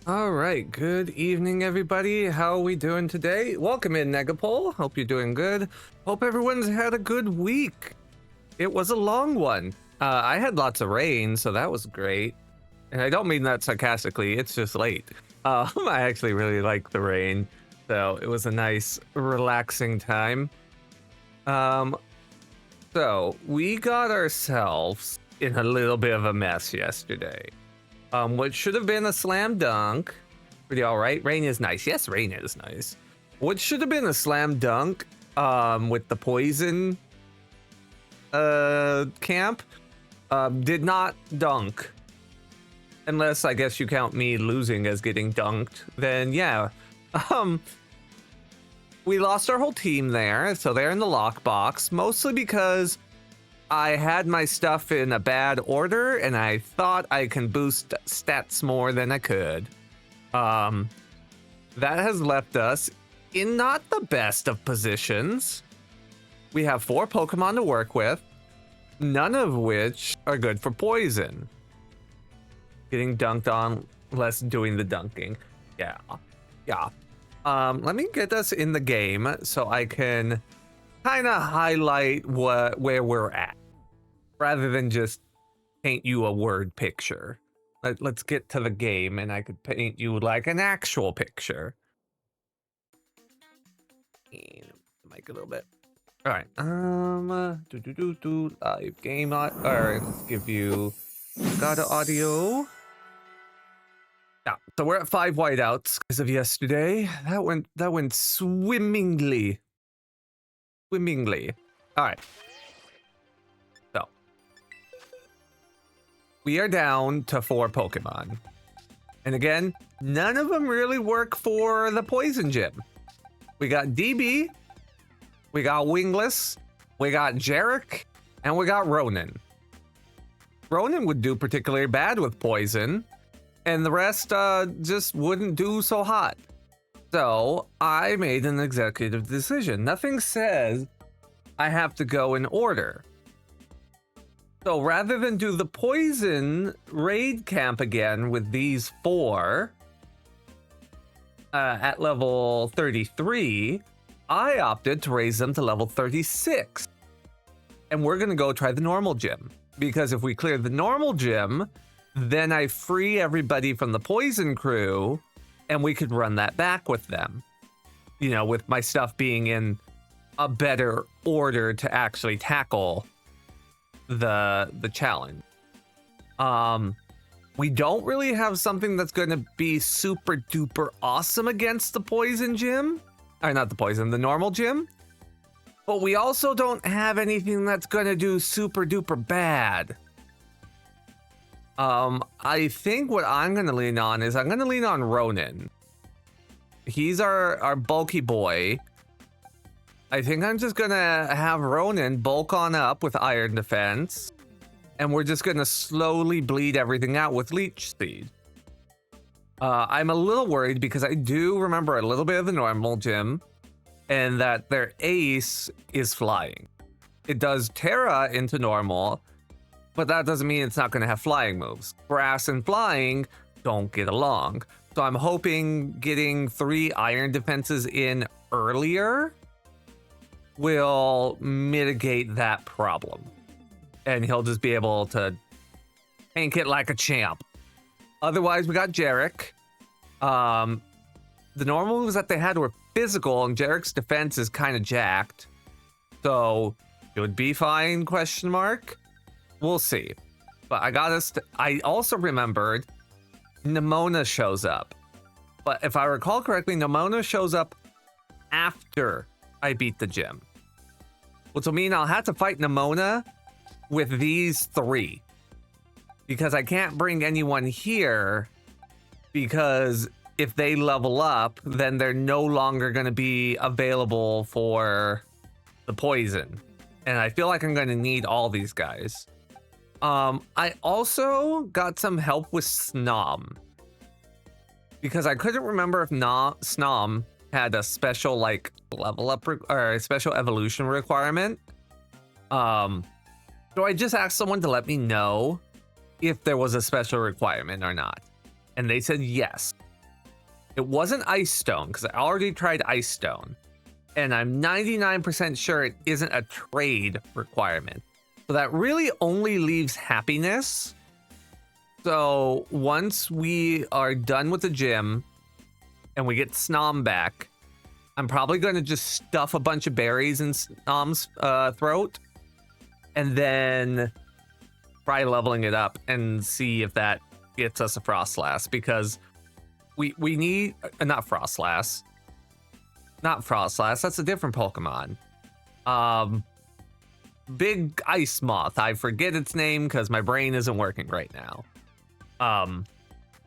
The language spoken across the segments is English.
All right, good evening, everybody. How are we doing today? Welcome in, Negapole. Hope you're doing good. Hope everyone's had a good week. It was a long one. I had lots of rain, so that was great. And I don't mean that sarcastically, it's just late. I actually really like the rain, so it was a nice, relaxing time. Um, so we got ourselves in a little bit of a mess yesterday. What should have been a slam dunk, pretty all right. Rain is nice. Yes, rain is nice. What should have been a slam dunk, with the poison, camp, did not dunk. Unless I guess you count me losing as getting dunked, then yeah. We lost our whole team there, so they're in the lockbox, mostly because I had my stuff in a bad order and I thought I can boost stats more than I could. That has left us in not the best of positions. We have 4 Pokemon to work with, none of which are good for poison. Getting dunked on, less doing the dunking. Yeah. Let me get us in the game so I can kind of highlight where we're at, rather than just paint you a word picture. Let's get to the game and I could paint you like an actual picture. Mic a little bit. All right. Live game. All right. Let's give you got audio. Yeah. So we're at 5 whiteouts because of yesterday. That went swimmingly. All right. So we are down to 4 Pokemon. And again, none of them really work for the poison gym. We got DB, we got Wingless, we got Jarek, and we got Ronan. Ronan would do particularly bad with poison, and the rest just wouldn't do so hot. So I made an executive decision. Nothing says I have to go in order. So rather than do the poison raid camp again with these 4 at level 33, I opted to raise them to level 36. And we're going to go try the normal gym. Because if we clear the normal gym, then I free everybody from the poison crew and we could run that back with them. You know, with my stuff being in a better order to actually tackle the challenge. We don't really have something that's going to be super duper awesome against the poison gym, or not the poison, the normal gym, but we also don't have anything that's going to do super duper bad. I think what I'm going to lean on is I'm going to lean on Ronan. He's our bulky boy. I think I'm just gonna have Ronan bulk on up with Iron Defense, and we're just gonna slowly bleed everything out with Leech Seed. I'm a little worried because I do remember a little bit of the normal gym, and that their ace is flying. It does Terra into normal, but that doesn't mean it's not gonna have flying moves. Grass and flying don't get along. So I'm hoping getting 3 Iron Defenses in earlier will mitigate that problem, and he'll just be able to tank it like a champ. Otherwise, we got Jarek. The normal moves that they had were physical, and Jarek's defense is kind of jacked, so it would be fine, question mark. We'll see. But I also remembered Nemona shows up, but if I recall correctly, Nemona shows up after I beat the gym, which will mean I'll have to fight Nemona with these 3, because I can't bring anyone here, because if they level up, then they're no longer going to be available for the poison, and I feel like I'm going to need all these guys. I also got some help with Snom, because I couldn't remember if Snom had a special like level up or a special evolution requirement. So I just asked someone to let me know if there was a special requirement or not, and they said yes. It wasn't Ice Stone, because I already tried Ice Stone. And I'm 99% sure it isn't a trade requirement. So that really only leaves Happiness. So once we are done with the gym and we get Snom back, I'm probably going to just stuff a bunch of berries in Snom's throat and then try leveling it up and see if that gets us a Frostlass, because we need not Frostlass, that's a different Pokemon. Big Ice Moth. I forget its name because my brain isn't working right now.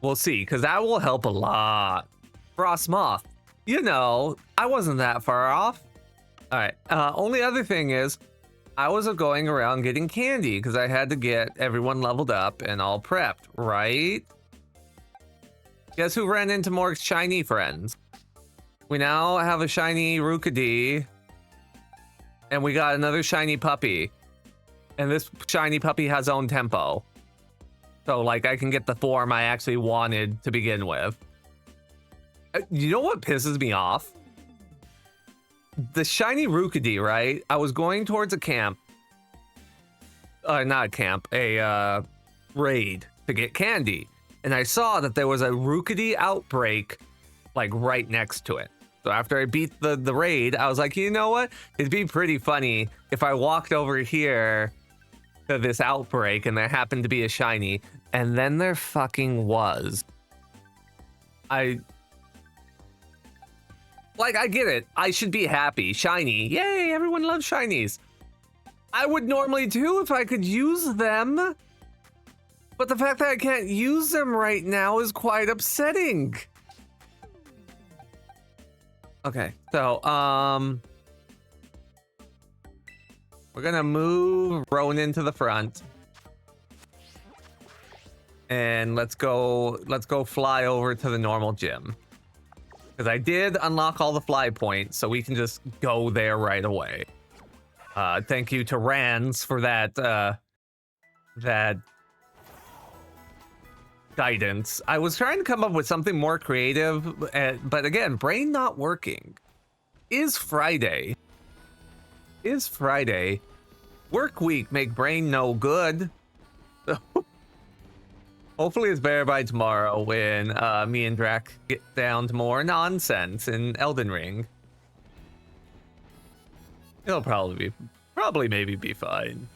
We'll see, because that will help a lot. Frost Moth. You know, I wasn't that far off. All right. Only other thing is, I was going around getting candy because I had to get everyone leveled up and all prepped, right? Guess who ran into more shiny friends? We now have a shiny Rookidee, and we got another shiny puppy. And this shiny puppy has own tempo. So, like, I can get the form I actually wanted to begin with. You know what pisses me off? The shiny Rookidee, right? I was going towards a camp. Not a camp, a raid to get candy. And I saw that there was a Rookidee outbreak, like, right next to it. So after I beat the raid, I was like, you know what? It'd be pretty funny if I walked over here to this outbreak and there happened to be a shiny. And then there fucking was. I get it. I should be happy. Shiny. Yay, everyone loves shinies. I would normally too if I could use them. But the fact that I can't use them right now is quite upsetting. Okay, so, we're gonna move Ronan to the front. And let's go fly over to the normal gym. Because I did unlock all the fly points, so we can just go there right away. Thank you to Rans for that guidance. I was trying to come up with something more creative, but again, brain not working. Is Friday. Work week make brain no good. Hopefully it's better by tomorrow when me and Drac get down to more nonsense in Elden Ring. It'll probably maybe be fine.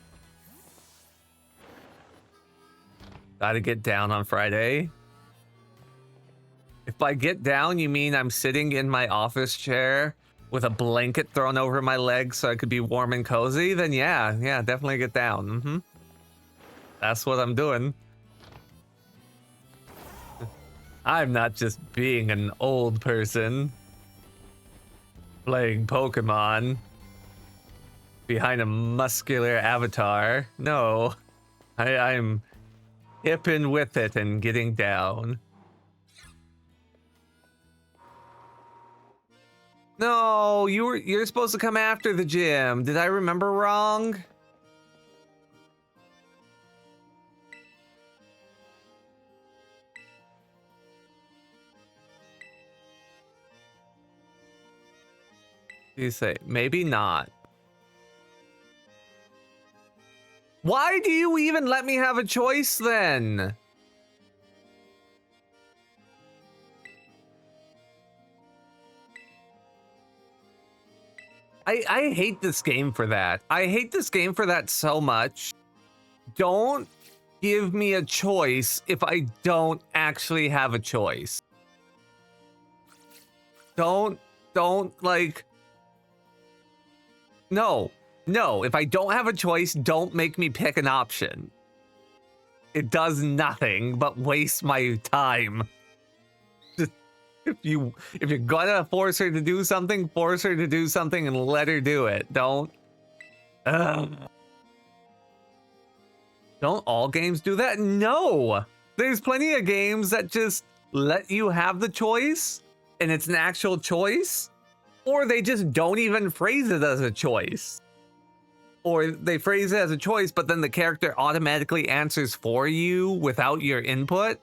Gotta get down on Friday. If by get down you mean I'm sitting in my office chair with a blanket thrown over my legs so I could be warm and cozy, then yeah, definitely get down. That's what I'm doing. I'm not just being an old person playing Pokemon behind a muscular avatar. No, I'm hipping with it and getting down. No, you're supposed to come after the gym. Did I remember wrong? You say maybe not. Why do you even let me have a choice then? I hate this game for that. I hate this game for that so much. Don't give me a choice if I don't actually have a choice. Don't like... No, if I don't have a choice, don't make me pick an option. It does nothing but waste my time. Just, if you're gonna force her to do something and let her do it. Don't all games do that? No! There's plenty of games that just let you have the choice, and it's an actual choice. Or they just don't even phrase it as a choice. Or they phrase it as a choice, but then the character automatically answers for you without your input.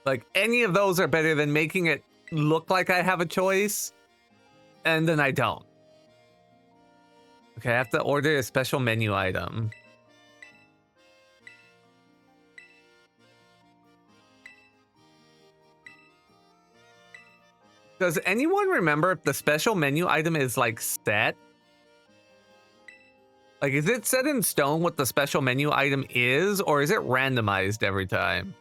Like, any of those are better than making it look like I have a choice, and then I don't. Okay, I have to order a special menu item. Does anyone remember if the special menu item is, like, set? Like, is it set in stone what the special menu item is, or is it randomized every time?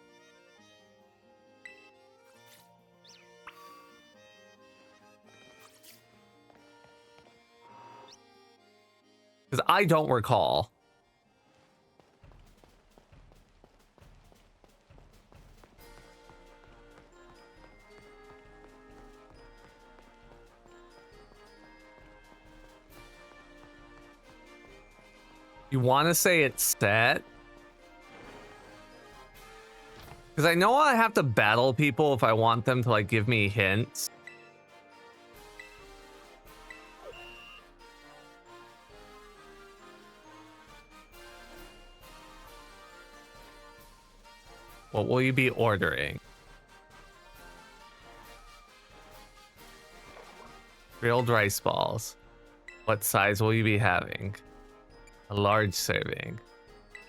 Because I don't recall. You want to say it's set? Because I know I have to battle people if I want them to, like, give me hints. What will you be ordering? Grilled rice balls. What size will you be having? A large serving.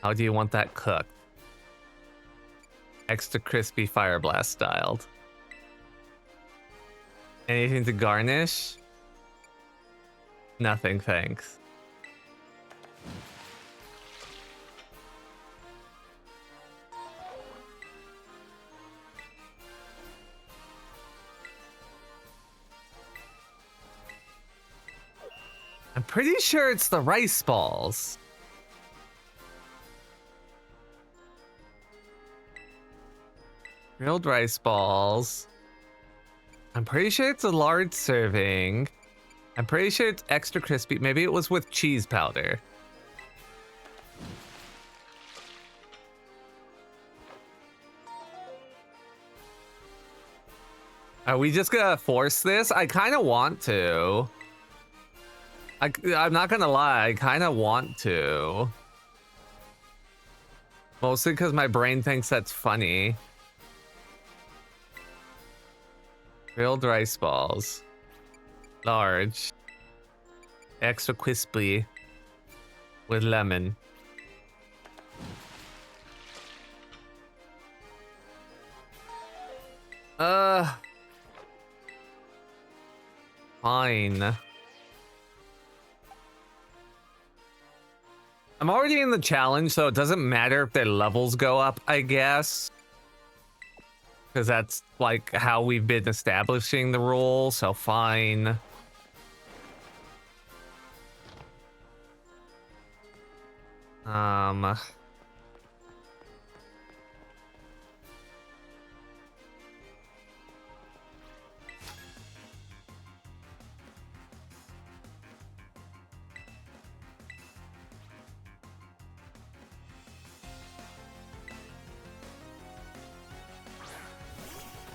How do you want that cooked? Extra crispy fire blast styled. Anything to garnish? Nothing, thanks. I'm pretty sure it's the rice balls. Grilled rice balls. I'm pretty sure it's a large serving. I'm pretty sure it's extra crispy. Maybe it was with cheese powder. Are we just gonna force this? I kind of want to. I'm not gonna lie, I kind of want to. Mostly because my brain thinks that's funny. Grilled rice balls. Large. Extra crispy. With lemon. Fine. I'm already in the challenge, so it doesn't matter if their levels go up, I guess. Because that's, like, how we've been establishing the rule, so fine.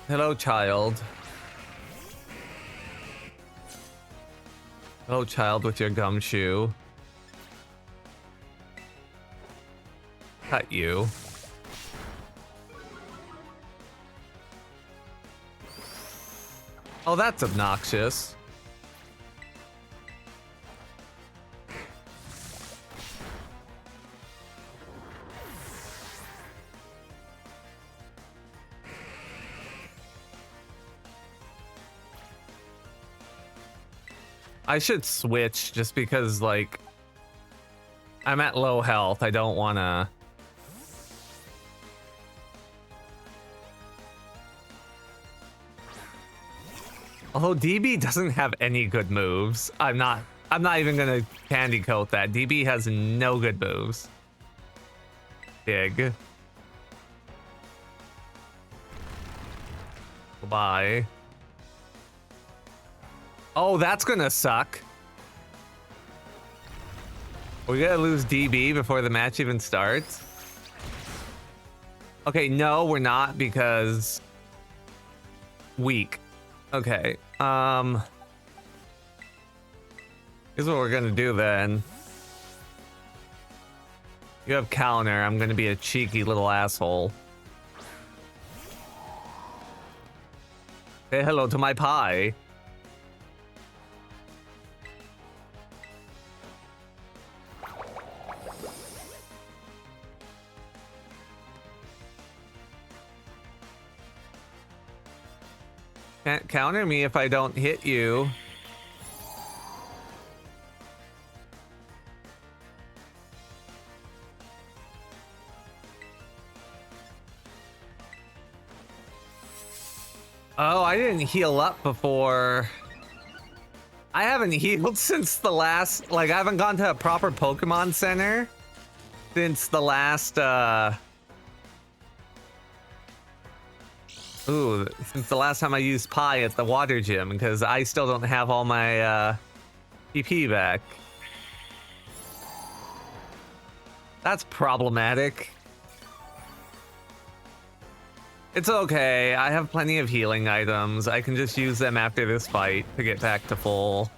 Hello, child. Hello, child with your gumshoe. Cut you. Oh, that's obnoxious. I should switch just because, like, I'm at low health. I don't want to. Although DB doesn't have any good moves. I'm not even going to candy coat that. DB has no good moves. Big. Goodbye. Oh, that's gonna suck. We're gonna lose DB before the match even starts. Okay, no, we're not because weak. Okay, here's what we're gonna do then. You have counter. I'm gonna be a cheeky little asshole. Say hello to my pie. Can't counter me if I don't hit you. Oh, I didn't heal up before. I haven't healed since the last, like, I haven't gone to a proper Pokemon Center since the last, since the last time I used Pie at the water gym, because I still don't have all my, PP back. That's problematic. It's okay, I have plenty of healing items. I can just use them after this fight to get back to full.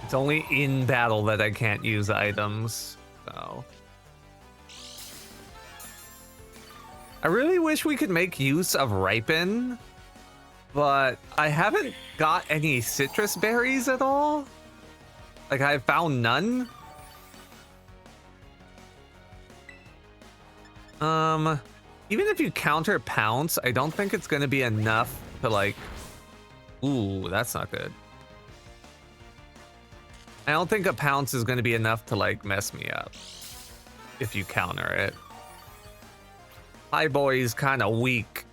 It's only in battle that I can't use items, so. I really wish we could make use of Ripen, but I haven't got any citrus berries at all. Like, I've found none. Even if you counter Pounce, I don't think it's gonna be enough to, like... Ooh, that's not good. I don't think a Pounce is gonna be enough to, like, mess me up if you counter it. High Boy's kind of weak.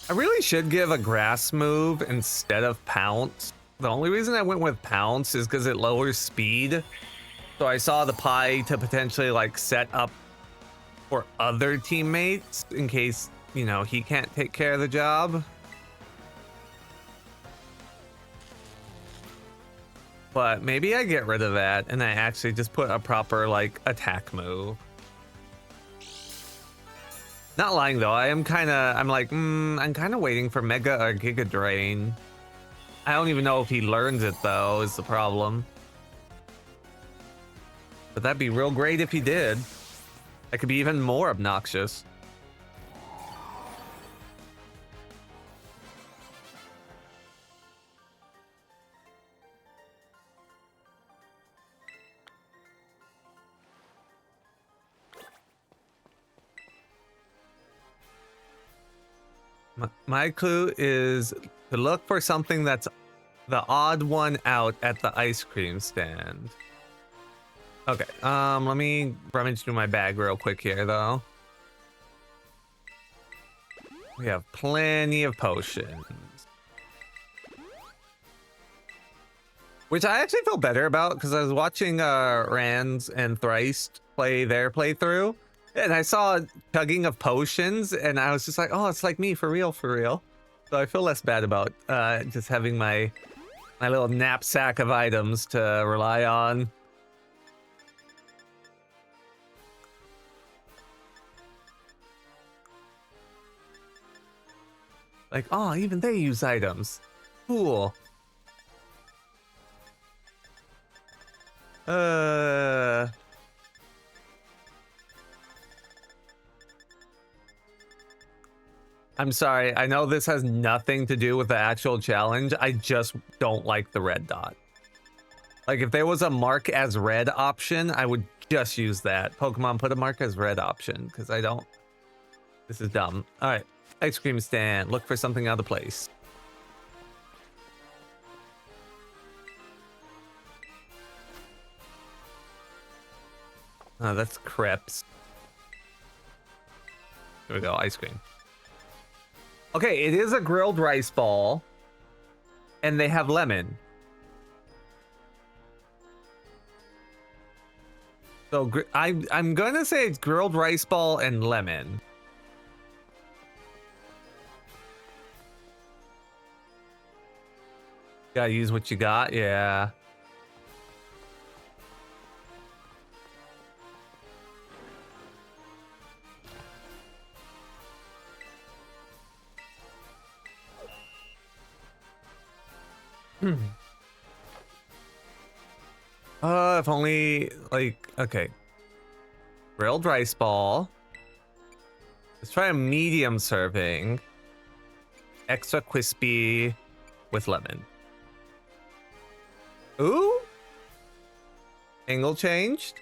I really should give a grass move instead of Pounce. The only reason I went with Pounce is because it lowers speed. So I saw the Pie to potentially, like, set up for other teammates in case, you know, he can't take care of the job. But maybe I get rid of that and I actually just put a proper, like, attack move. Not lying though, I'm kind of waiting for Mega or Giga Drain. I don't even know if he learns it though, is the problem. But that'd be real great if he did. That could be even more obnoxious. My clue is to look for something that's the odd one out at the ice cream stand. Okay, let me rummage through my bag real quick here, though. We have plenty of potions. Which I actually feel better about, because I was watching Rands and Thrice play their playthrough. And I saw chugging of potions, and I was just like, oh, it's like me, for real, for real. So I feel less bad about just having my little knapsack of items to rely on. Like, oh, even they use items. Cool. I'm sorry, I know this has nothing to do with the actual challenge. I just don't like the red dot. Like, if there was a mark as red option, I would just use that. Pokemon, put a mark as red option, because I don't... This is dumb. Alright, ice cream stand. Look for something out of place. Oh, that's crepes. There we go, ice cream. Okay, it is a grilled rice ball, and they have lemon. So I'm gonna say it's grilled rice ball and lemon. Gotta use what you got, yeah. If only, like, okay. Grilled rice ball. Let's try a medium serving. Extra crispy with lemon. Ooh. Angle changed.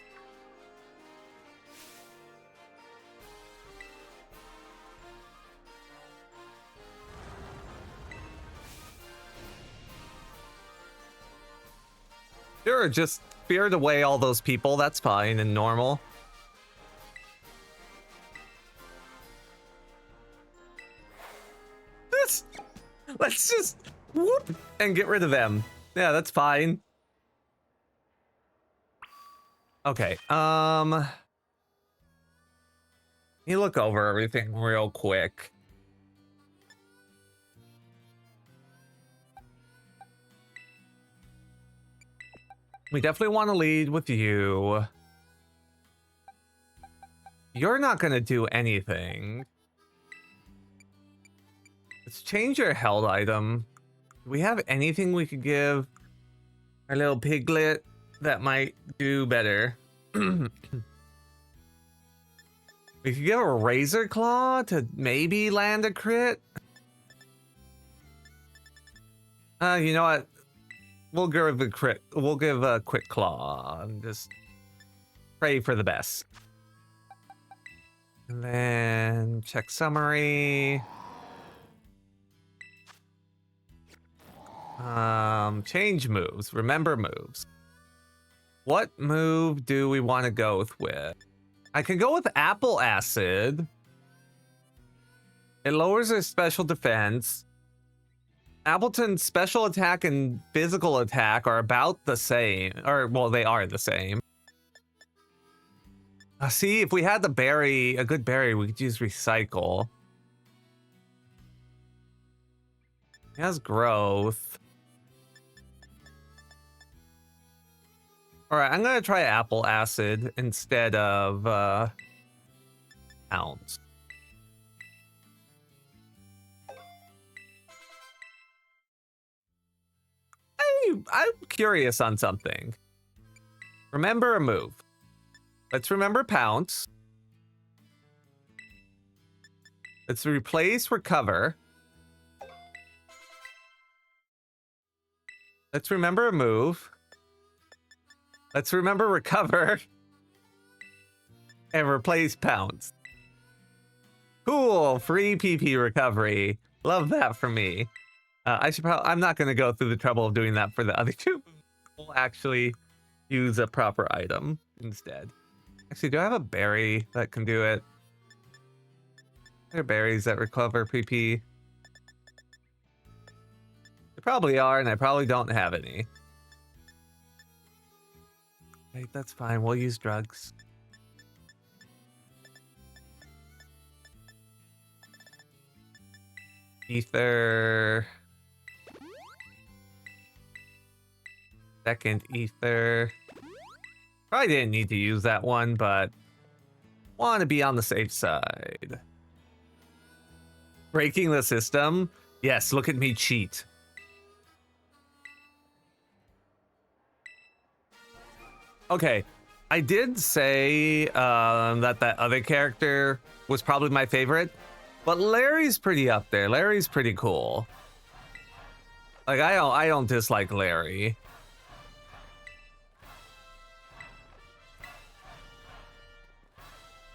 Sure, just spirit away all those people. That's fine and normal. Let's just whoop and get rid of them. Yeah, that's fine. Okay. You look over everything real quick. We definitely want to lead with you. You're not going to do anything. Let's change your held item. Do we have anything we could give our little piglet that might do better? We could give a razor claw to maybe land a crit. You know what? We'll give a crit. We'll give a quick claw and just pray for the best. And then check summary. Change moves. Remember moves. What move do we want to go with? I can go with apple acid. It lowers their special defense. Appleton's special attack and physical attack are about the same. Or, well, they are the same. See, if we had the berry, a good berry, we could use recycle. It has growth. All right, I'm going to try apple acid instead of pounds. I'm curious on something. Remember a move. Let's remember pounce. Let's replace recover. Let's remember a move. Let's remember recover. And replace pounce. Cool, free PP recovery. Love that for me. I'm not going to go through the trouble of doing that for the other two. We'll actually use a proper item instead. Actually, do I have a berry that can do it? There are berries that recover PP. There probably are, and I probably don't have any. Right, that's fine. We'll use drugs. Ether. Second ether. Probably didn't need to use that one, but want to be on the safe side. Breaking the system? Yes, look at me cheat. Okay, I did say that other character was probably my favorite, but Larry's pretty up there. Larry's pretty cool. Like I don't dislike Larry.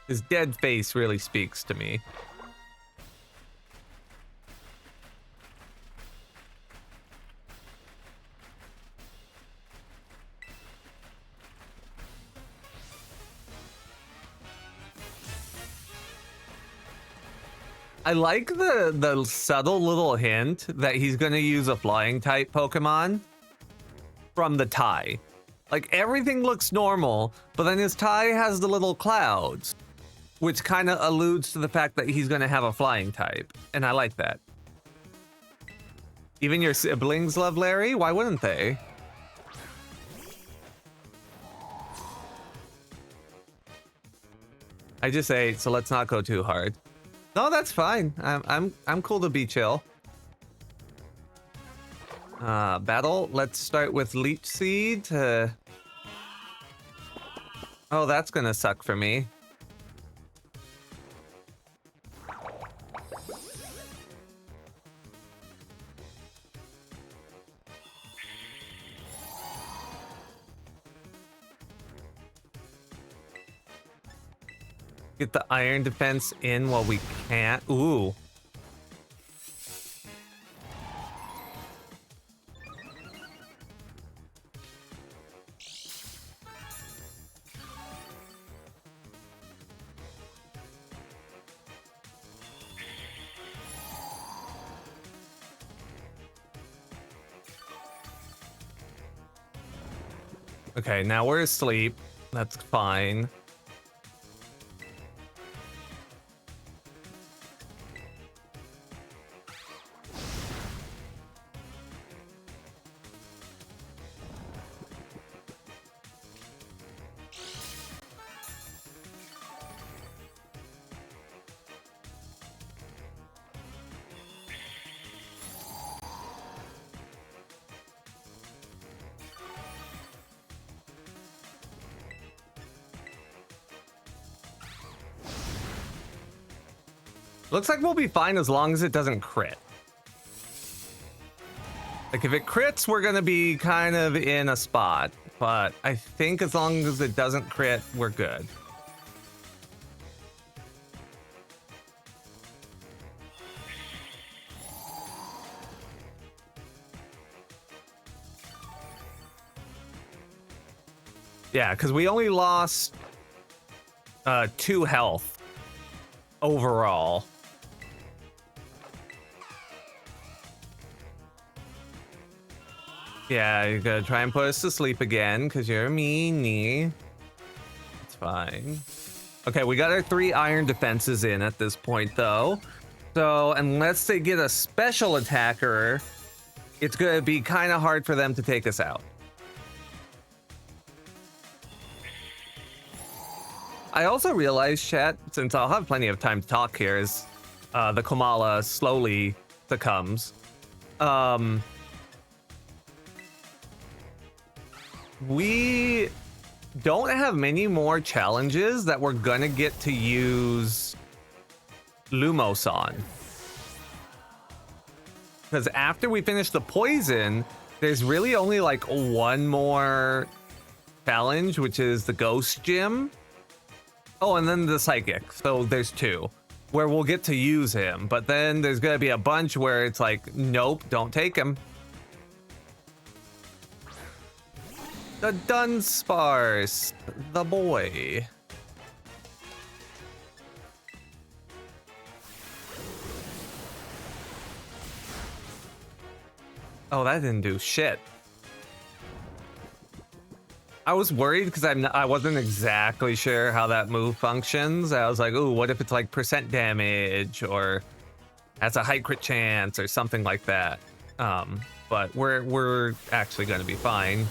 His dead face really speaks to me. I like the subtle little hint that he's gonna use a flying type Pokemon from the tie. Like everything looks normal, but then his tie has the little clouds, which kind of alludes to the fact that he's gonna have a flying type, and I like that. Even your siblings love Larry? Why wouldn't they? I just ate, so let's not go too hard. No, that's fine. I'm cool to be chill. Battle. Let's start with Leech Seed to... Oh, that's gonna suck for me. Get the iron defense in while we can't. Ooh. Okay, now we're asleep. That's fine. Looks like we'll be fine as long as it doesn't crit. Like, if it crits, we're gonna be kind of in a spot. But I think as long as it doesn't crit, we're good. Yeah, because we only lost 2 health overall. Yeah, you're gonna try and put us to sleep again because you're a meanie. It's fine. Okay, we got our 3 iron defenses in at this point, though. So unless they get a special attacker, it's gonna be kind of hard for them to take us out. I also realized, chat, since I'll have plenty of time to talk here as the Komala slowly succumbs, we don't have many more challenges that we're gonna get to use Lumos on. Because after we finish the poison, there's really only like 1 more challenge, which is the Ghost Gym. Oh, and then the Psychic. So there's 2 where we'll get to use him. But then there's gonna be a bunch where it's like, nope, don't take him. The Dunsparce, the boy. Oh, that didn't do shit. I was worried because I wasn't exactly sure how that move functions. I was like, ooh, what if it's like % damage or has a high crit chance or something like that. But we're actually going to be fine.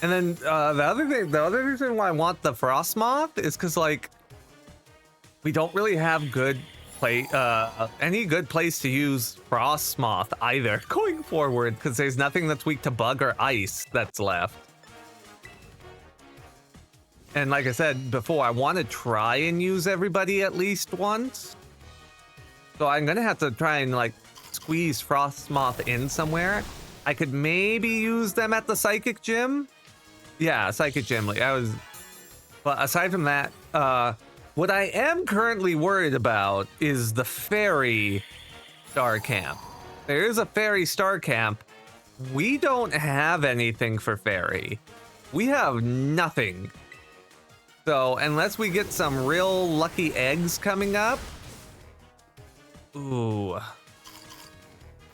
And then the other reason why I want the Frostmoth is because like we don't really have any good place to use Frostmoth either going forward, because there's nothing that's weak to bug or ice that's left. And like I said before, I want to try and use everybody at least once. So I'm gonna have to try and like squeeze Frostmoth in somewhere. I could maybe use them at the Psychic Gym. Yeah, Psychic Gym. Like but aside from that, what I am currently worried about is the Fairy Star Camp. There is a Fairy Star Camp. We don't have anything for Fairy. We have nothing. So unless we get some real lucky eggs coming up, ooh.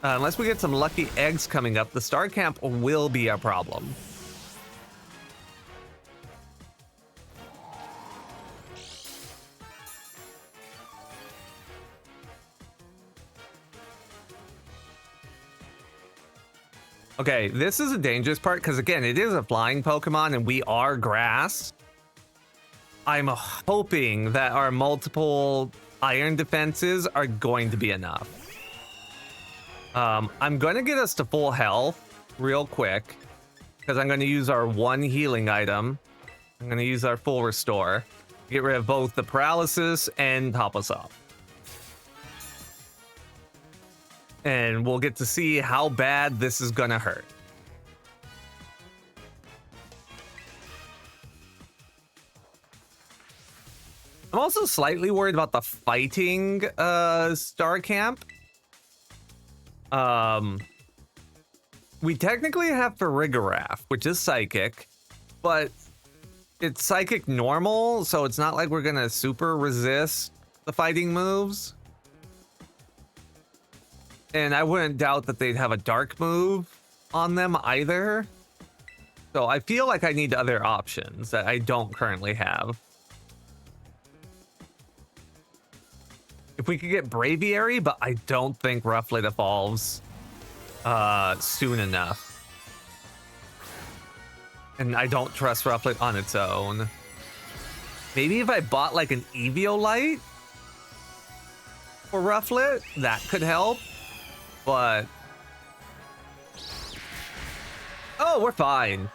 Unless we get some lucky eggs coming up, the Star Camp will be a problem. Okay, this is a dangerous part because, again, it is a flying Pokemon and we are grass. I'm hoping that our multiple iron defenses are going to be enough. I'm going to get us to full health real quick because I'm going to use our one healing item. I'm going to use our full restore. Get rid of both the paralysis and top us up. And we'll get to see how bad this is going to hurt. I'm also slightly worried about the fighting star camp. We technically have Farigiraf, which is psychic, but it's psychic normal, so it's not like we're gonna super resist the fighting moves. And I wouldn't doubt that they'd have a dark move on them either. So I feel like I need other options that I don't currently have. If we could get Braviary, but I don't think Rufflet evolves soon enough. And I don't trust Rufflet on its own. Maybe if I bought like an Eviolite for Rufflet, that could help. But... oh, we're fine.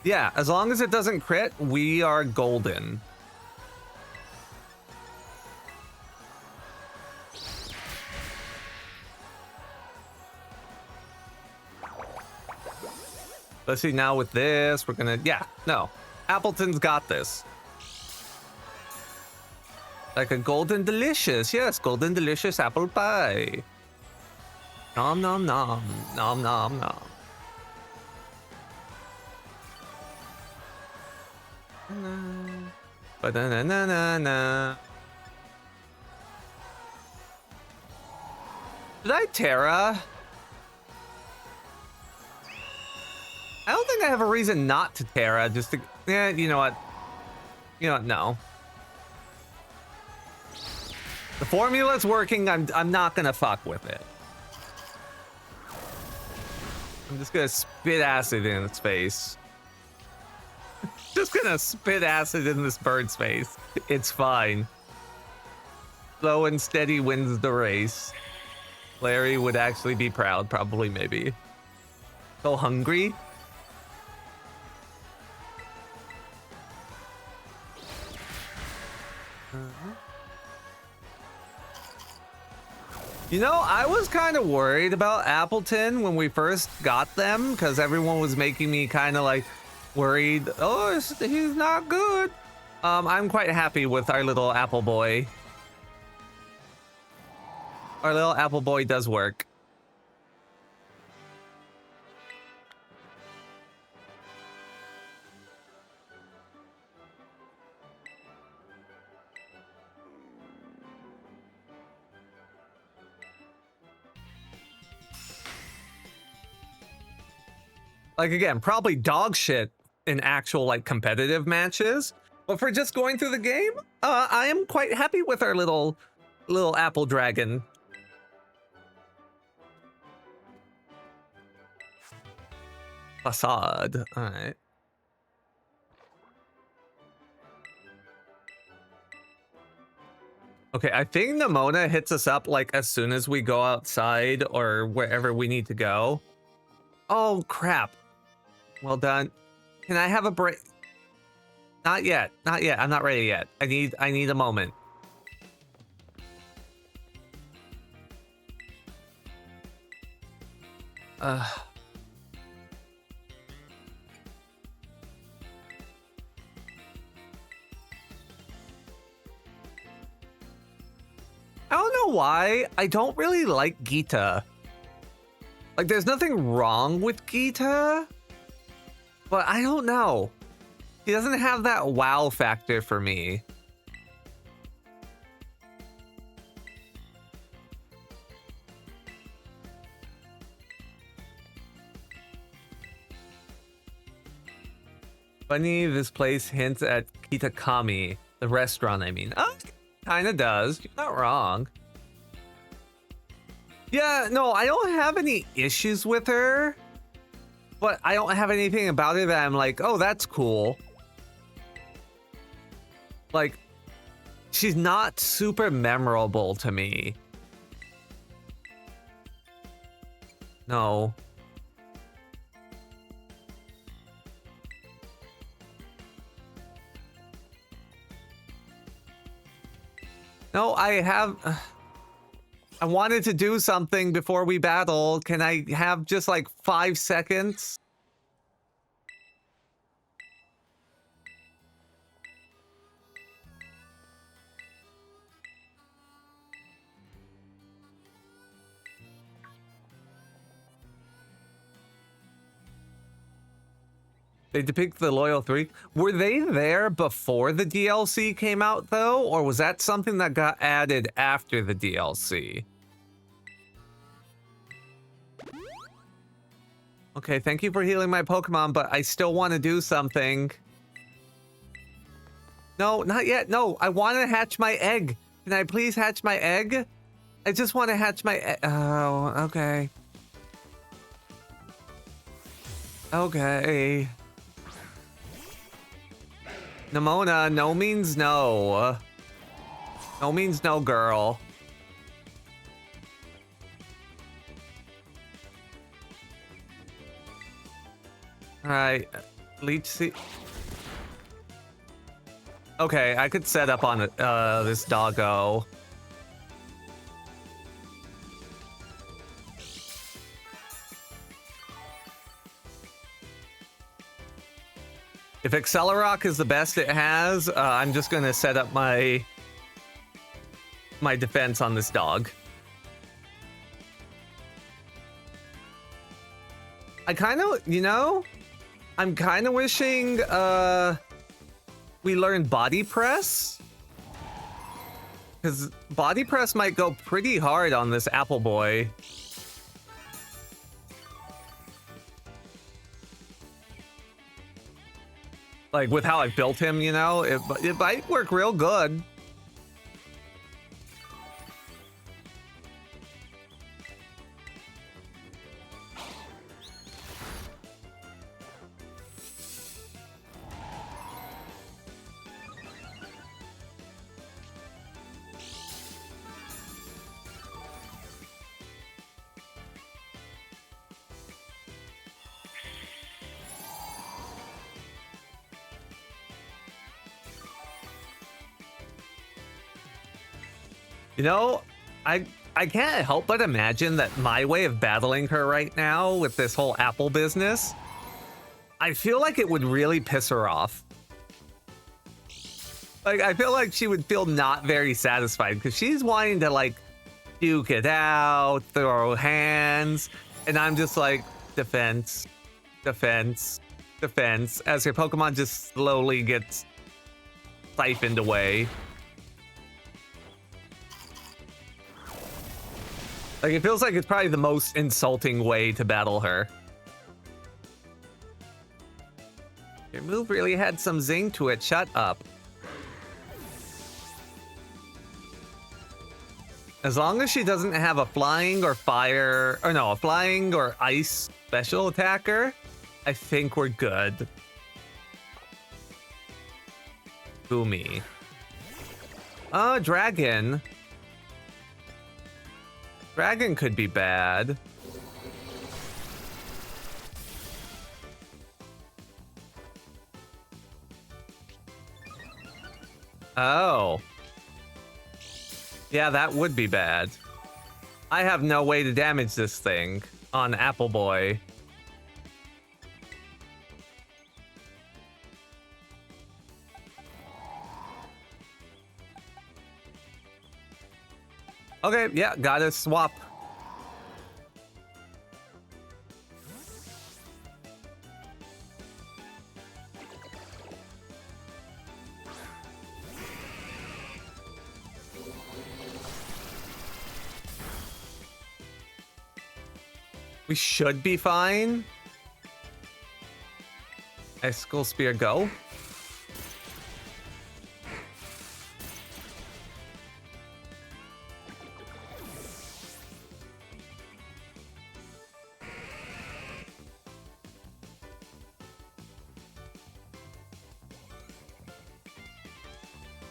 Yeah, as long as it doesn't crit, we are golden. Let's see, now with this, we're gonna... yeah, no. Appleton's got this. Like a golden delicious. Yes, golden delicious apple pie. Nom nom nom. Nom nom nom. Ba-da-na-na-na-na. Did I Terra? I don't think I have a reason not to Terra, just to... yeah, you know what? You know what? No. The formula's working. I'm not gonna fuck with it. I'm just gonna spit acid in its face. Just gonna spit acid in this bird's face. It's fine. Slow and steady wins the race. Larry would actually be proud, probably, maybe. So hungry? You know, I was kind of worried about Appleton when we first got them because everyone was making me kind of like worried. Oh, he's not good. I'm quite happy with our little apple boy. Our little apple boy does work. Like, again, probably dog shit in actual, like, competitive matches. But for just going through the game, I am quite happy with our little apple dragon. Facade. All right. Okay, I think Nimona hits us up, like, as soon as we go outside or wherever we need to go. Oh, crap. Well done. Can I have a break? Not yet. Not yet. I'm not ready yet. I need a moment. I don't know why. I don't really like Geeta. Like, there's nothing wrong with Geeta. But I don't know. He doesn't have that wow factor for me. Funny, this place hints at Kitakami, the restaurant, I mean. Oh, kinda does. You're not wrong. Yeah, no, I don't have any issues with her, but I don't have anything about her that I'm like, oh, that's cool. Like, she's not super memorable to me. No. No, I have... I wanted to do something before we battle. Can I have just like 5 seconds? They depict the Loyal Three. Were they there before the DLC came out, though? Or was that something that got added after the DLC? Okay, thank you for healing my Pokemon, but I still want to do something. No, not yet. No, I want to hatch my egg. Can I please hatch my egg? I just want to hatch my egg. Oh, okay. Okay. Nimona, no means no. No means no, girl. Alright, Leech Seed. Okay, I could set up on this doggo. If Egg-Locke is the best it has, I'm just gonna set up my defense on this dog. I kind of, you know, I'm kind of wishing we learned Body Press. Because Body Press might go pretty hard on this Apple Boy. Like, with how I built him, you know, it might work real good. You know, I can't help but imagine that my way of battling her right now with this whole Apple business, I feel like it would really piss her off. Like, I feel like she would feel not very satisfied because she's wanting to, like, duke it out, throw hands, and I'm just like, defense, defense, defense, as her Pokemon just slowly gets siphoned away. Like, it feels like it's probably the most insulting way to battle her. Your move really had some zing to it. Shut up. As long as she doesn't have a flying or fire, or no, a flying or ice special attacker, I think we're good. Boomy. Dragon. Dragon could be bad. Oh. Yeah, that would be bad. I have no way to damage this thing on Apple Boy. Okay, yeah, gotta swap. We should be fine. Icicle Spear, go.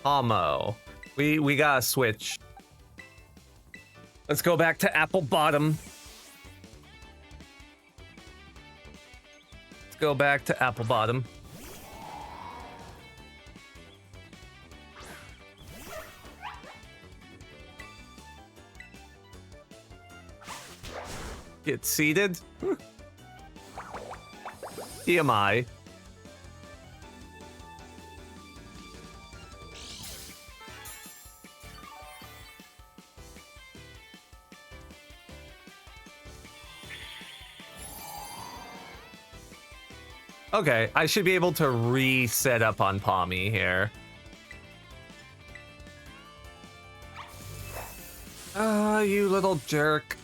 Amo. We gotta switch. Let's go back to Apple Bottom. Let's go back to Apple Bottom. Get seated. TMI. Okay, I should be able to reset up on Palmy here. You little jerk.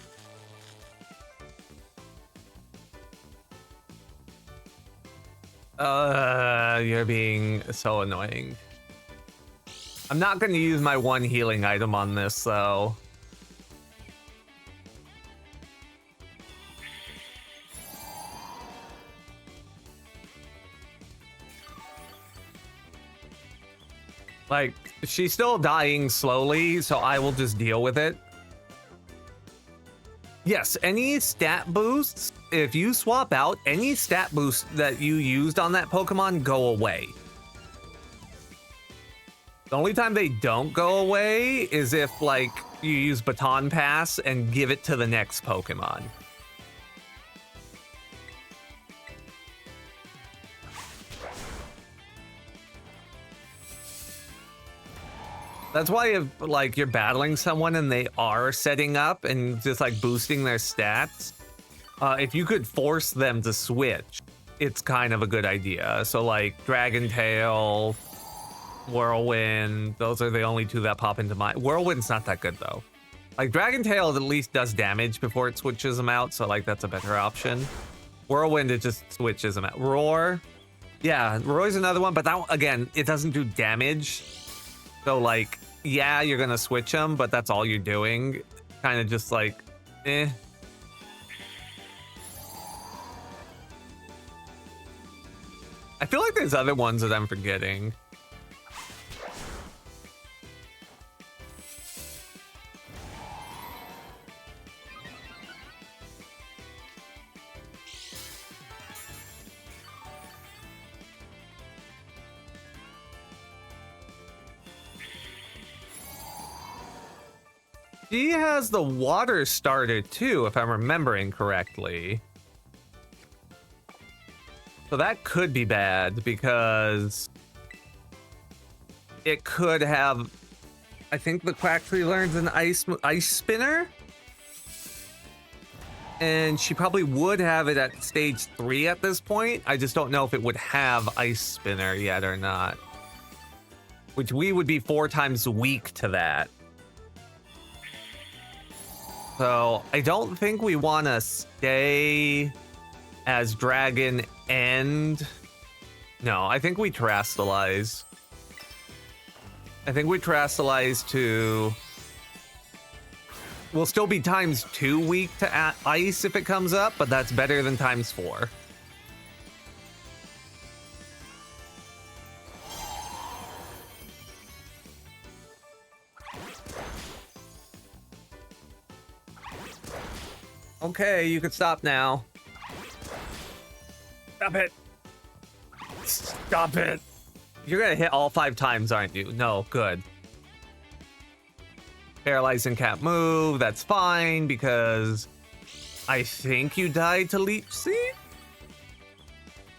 You're being so annoying. I'm not going to use my one healing item on this, though. Like, she's still dying slowly, so I will just deal with it. Yes, any stat boosts, if you swap out, any stat boosts that you used on that Pokemon go away. The only time they don't go away is if, like, you use Baton Pass and give it to the next Pokemon. That's why if, like, you're battling someone and they are setting up and just, like, boosting their stats, if you could force them to switch, it's kind of a good idea. So, like, Dragon Tail, Whirlwind, those are the only two that pop into mind. Whirlwind's not that good, though. Like, Dragon Tail at least does damage before it switches them out, so, like, that's a better option. Whirlwind, it just switches them out. Roar, yeah, Roar's another one, but that, again, it doesn't do damage. So, like, yeah, you're gonna switch them, but that's all you're doing. Kind of just like, eh. I feel like there's other ones that I'm forgetting. She has the water starter too, if I'm remembering correctly. So that could be bad because it could have, I think the Quaxley learns an ice spinner. And she probably would have it at stage 3 at this point. I just don't know if it would have ice spinner yet or not. Which we would be 4 times weak to that. So I don't think we want to stay as Dragon End. No, I think we Terrastallize. I think we Terrastallize to... We'll still be times 2 weak to ice if it comes up, but that's better than times 4. Okay, you can stop now. Stop it. Stop it. You're gonna hit all 5 times, aren't you? No, good. Paralyzing can't move. That's fine because I think you died to Leech Seed.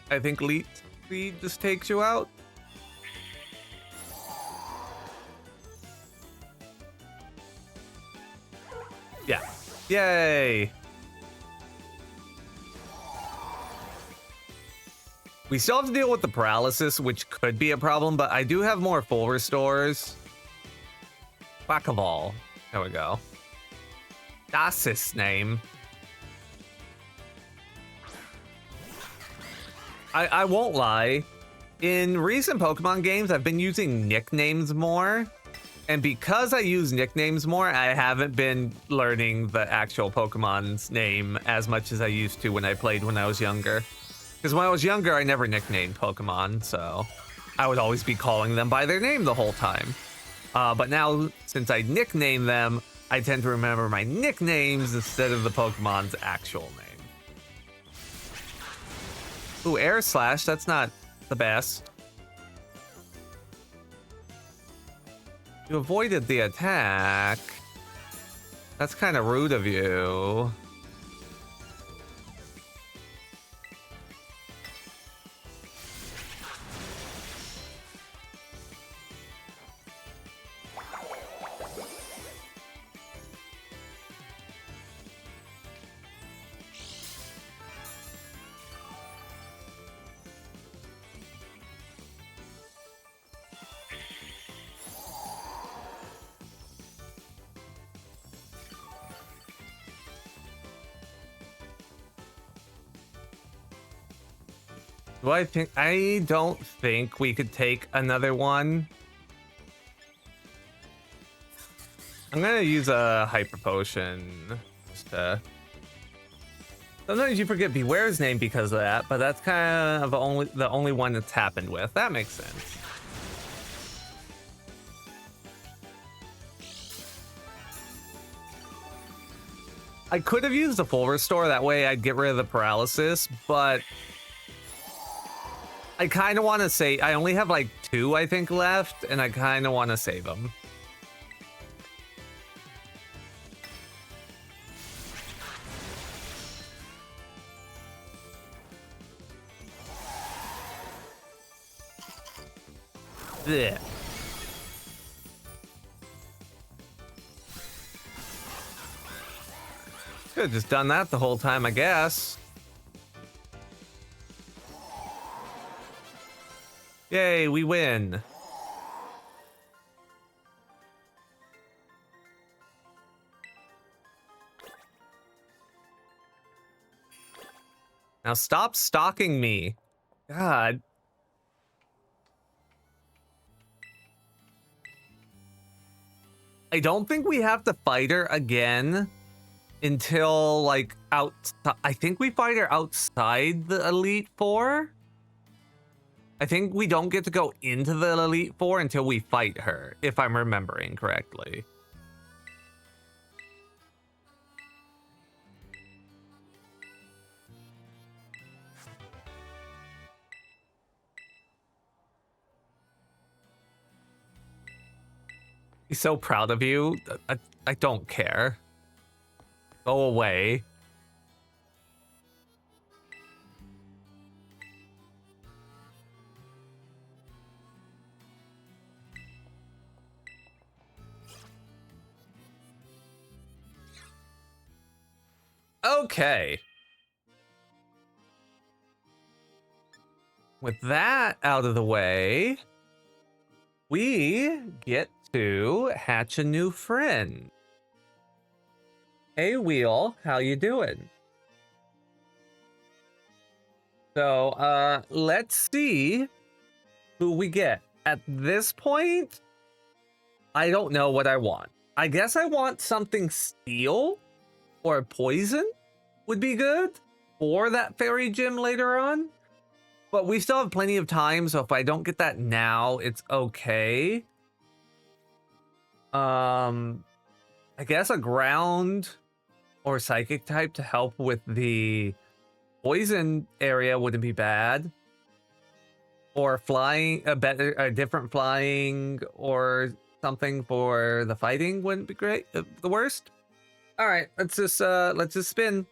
I think Leech Seed just takes you out. Yeah. Yay. We still have to deal with the paralysis, which could be a problem, but I do have more full restores. Quackaball. There we go. That's his name. I won't lie. In recent Pokemon games, I've been using nicknames more. And because I use nicknames more, I haven't been learning the actual Pokemon's name as much as I used to when I played when I was younger. Because when I was younger, I never nicknamed Pokemon, so... I would always be calling them by their name the whole time. But now, since I nickname them, I tend to remember my nicknames instead of the Pokemon's actual name. Ooh, Air Slash, that's not the best. You avoided the attack. That's kind of rude of you. I don't think we could take another one. I'm gonna use a hyper potion. Sometimes you forget Beware's name because of that, but that's kind of the only one that's happened with. That makes sense. I could have used a full restore, that way I'd get rid of the paralysis, but I kind of want to say I only have like 2, I think, left, and I kind of want to save them. Blech. Could have just done that the whole time, I guess. Yay, we win. Now stop stalking me. God. I don't think we have to fight her again until like I think we fight her outside the Elite Four. I think we don't get to go into the Elite Four until we fight her, if I'm remembering correctly. He's so proud of you. I don't care. Go away. Okay. With that out of the way, we get to hatch a new friend. Hey, Wheel, how you doing? So, let's see who we get. At this point, I don't know what I want. I guess I want something steel or poison would be good for that fairy gym later on. But we still have plenty of time, so if I don't get that now, it's okay. I guess a ground or psychic type to help with the poison area wouldn't be bad. Or flying, a different flying or something for the fighting wouldn't be great. The worst. All right, let's just spin.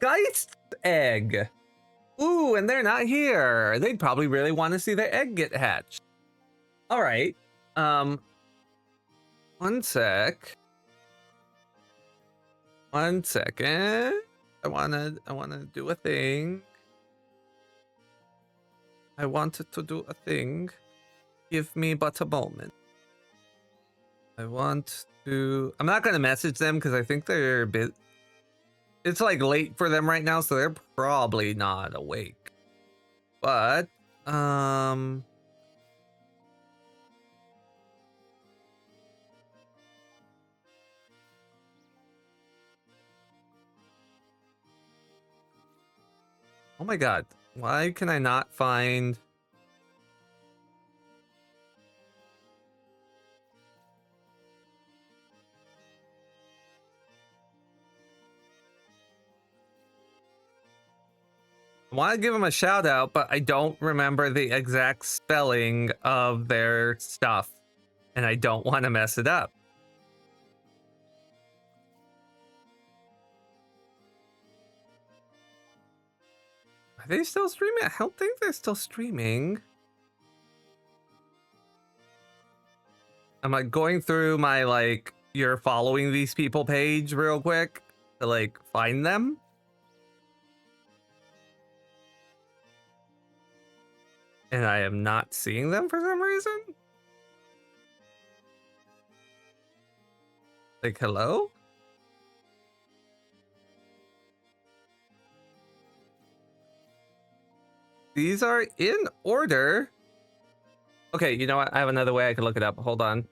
Geist egg. Ooh, and they're not here. They'd probably really want to see their egg get hatched. All right. One sec. 1 second. I wanna do a thing. I wanted to do a thing. Give me but a moment. I'm not gonna message them because I think they're a bit. It's like late for them right now, so they're probably not awake. But Oh my god. Why can I not find... I want to give them a shout out, but I don't remember the exact spelling of their stuff. And I don't want to mess it up. Are they still streaming? I don't think they're still streaming. I'm like going through my like, you're following these people page real quick to like find them. And I am not seeing them for some reason. Like, hello? These are in order. Okay, you know what? I have another way I can look it up. Hold on.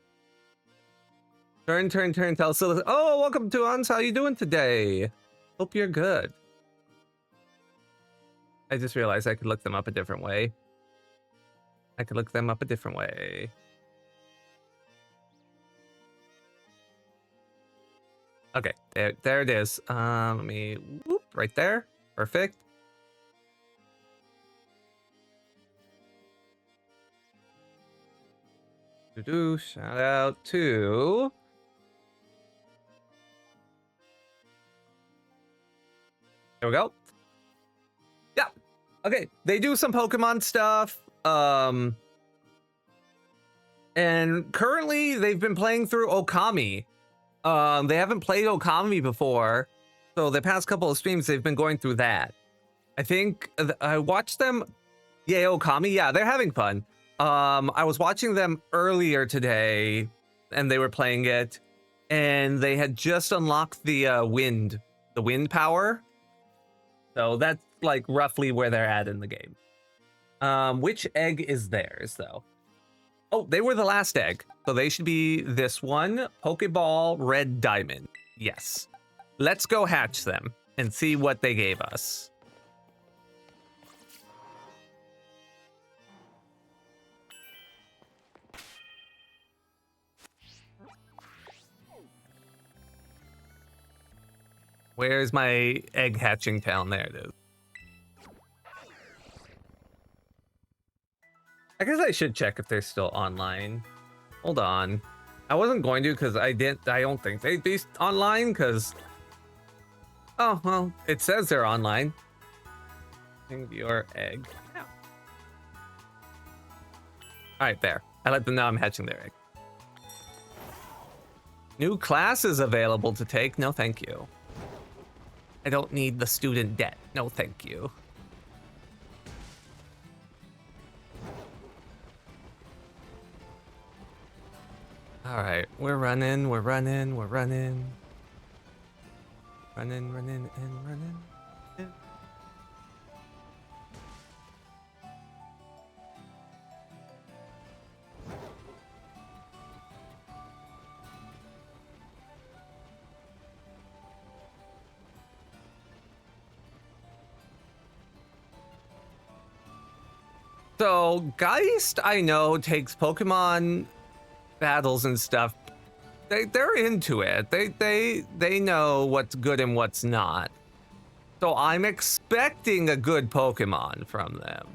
Turn, tell Silas. Oh, welcome to Ons. How you doing today? Hope you're good. I just realized I could look them up a different way. I could look them up a different way. Okay, there it is. Let me whoop right there. Perfect. Shout out to there we go. Yeah. Okay, they do some Pokemon stuff. And currently they've been playing through Okami. They haven't played Okami before, so the past couple of streams they've been going through that. I think I watched them. Yeah, Okami. Yeah, they're having fun. I was watching them earlier today, and they were playing it, and they had just unlocked the wind power. So that's like roughly where they're at in the game. Which egg is theirs though? Oh, they were the last egg, so they should be this one. Pokeball Red Diamond. Yes. Let's go hatch them and see what they gave us. Where's my egg hatching town? There it is. I guess I should check if they're still online. Hold on. I wasn't going to because I don't think they'd be online because... Oh, well, it says they're online. Your egg. Yeah. Alright, there. I let them know I'm hatching their egg. New classes available to take. No, thank you. I don't need the student debt. No, thank you. All right, we're running. Running and running. So Geist, I know, takes Pokemon battles and stuff. They're into it. They know what's good and what's not. So I'm expecting a good Pokemon from them.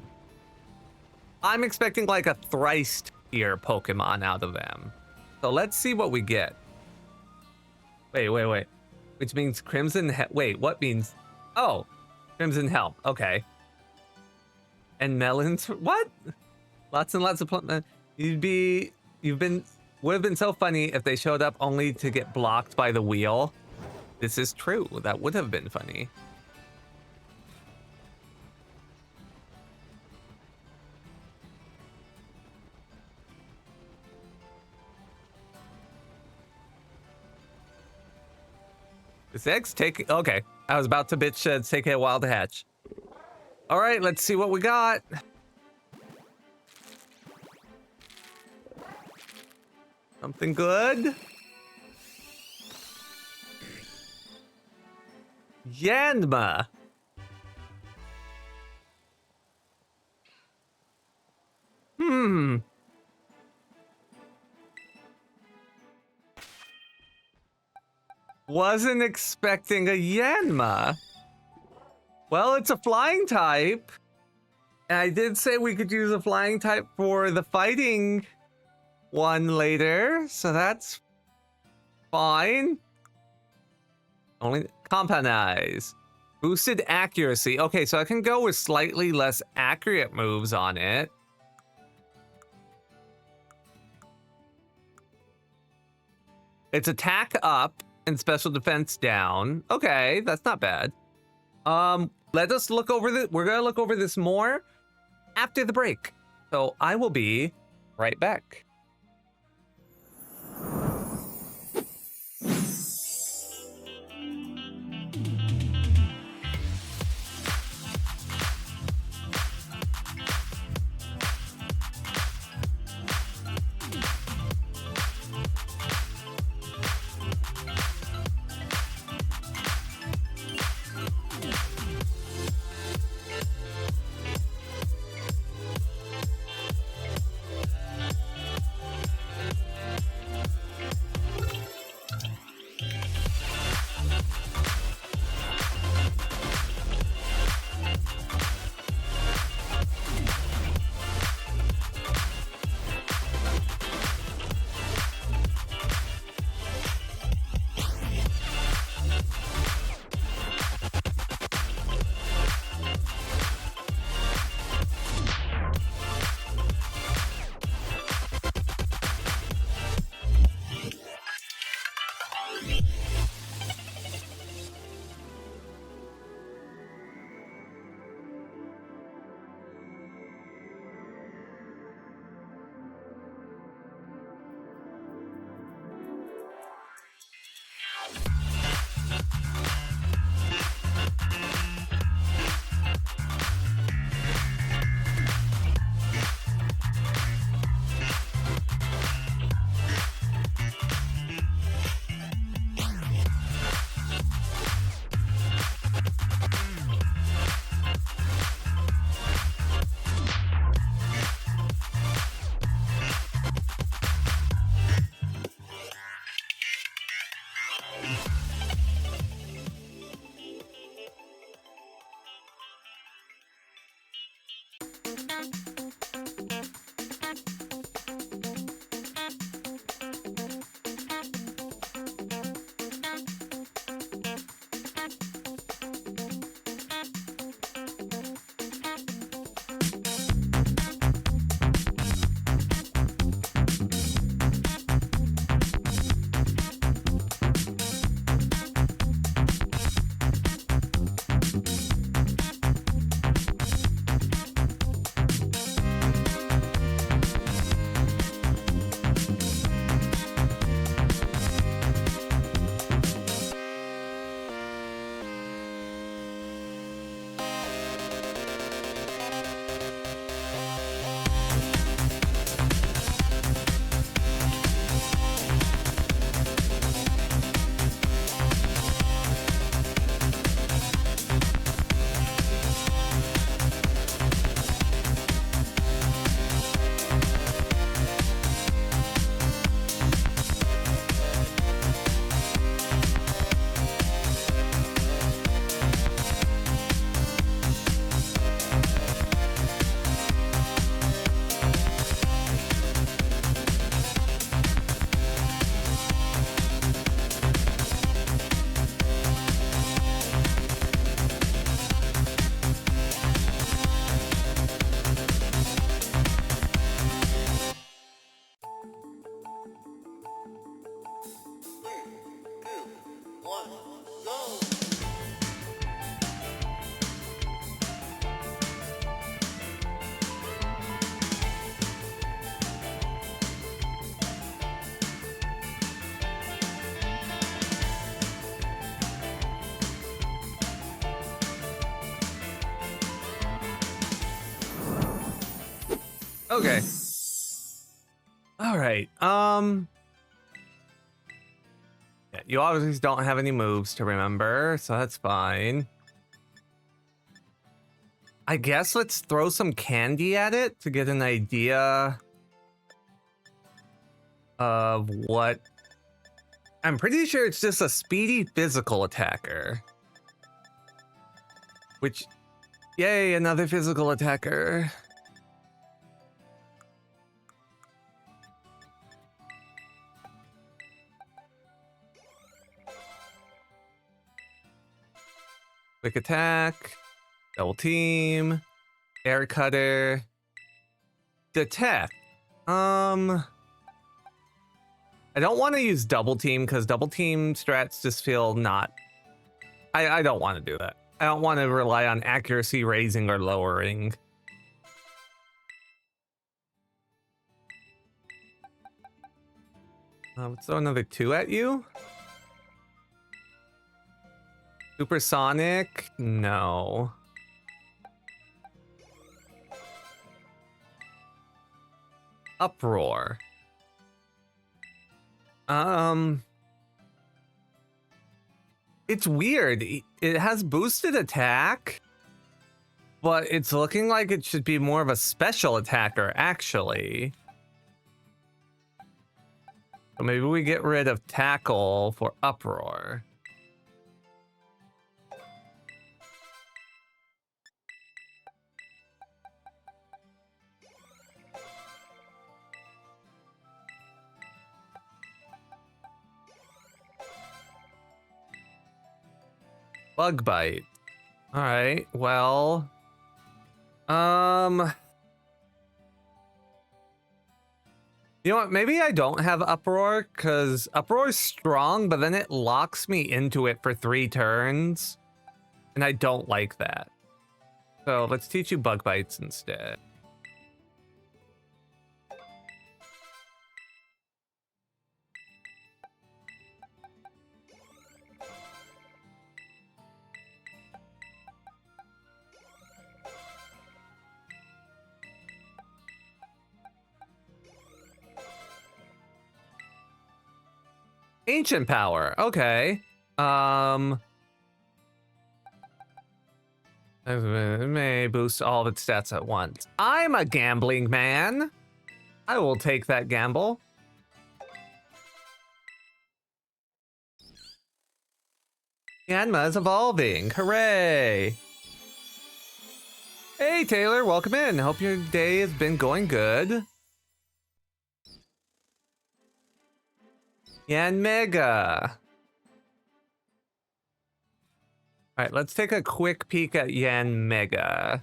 I'm expecting like a thrice tier Pokemon out of them. So let's see what we get. Wait. Which means Crimson wait, what means? Oh, Crimson Help. Okay. And melons. What? Lots and lots of would have been so funny if they showed up only to get blocked by the wheel. This is true. That would have been funny. This egg's taking... Okay. I was about to bitch it's taking a while to hatch. All right, let's see what we got. Something good. Yanma. Wasn't expecting a Yanma. Well, it's a flying type. And I did say we could use a flying type for the fighting one later, so that's fine. Only compound eyes. Boosted accuracy. Okay, so I can go with slightly less accurate moves on it. It's attack up and special defense down. Okay, that's not bad. Let us look over we're gonna look over this more after the break. So I will be right back. Okay. All right. Yeah, you obviously don't have any moves to remember, so that's fine. I guess let's throw some candy at it to get an idea of what... I'm pretty sure it's just a speedy physical attacker. Which, yay, another physical attacker. Quick attack, double team, air cutter, detect. I don't want to use double team because double team strats just feel not... I don't want to do that. I don't want to rely on accuracy raising or lowering. Let's throw another 2 at you. Supersonic? No. Uproar. It's weird. It has boosted attack, but it's looking like it should be more of a special attacker, actually. So maybe we get rid of tackle for uproar. Bug bite. All right. Well, you know what? Maybe I don't have uproar because uproar is strong, but then it locks me into it for 3 turns, and I don't like that. So let's teach you bug bites instead. Ancient power. Okay. It may boost all of its stats at once. I'm a gambling man. I will take that gamble. Yanma is evolving. Hooray. Hey, Taylor. Welcome in. Hope your day has been going good. Yan Mega. All right, let's take a quick peek at Yan Mega.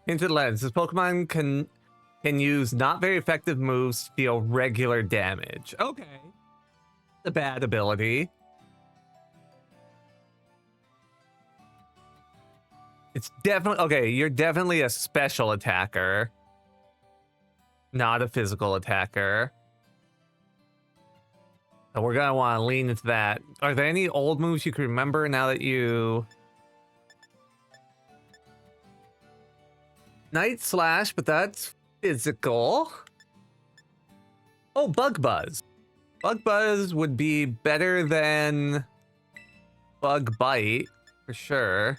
Hinted lens. This Pokemon can use not very effective moves to deal regular damage. Okay. The bad ability. It's definitely... Okay, you're definitely a special attacker. Not a physical attacker. So we're gonna want to lean into that. Are there any old moves you can remember now that you... Night Slash, but that's physical. Oh, Bug Buzz. Bug Buzz would be better than Bug Bite, for sure.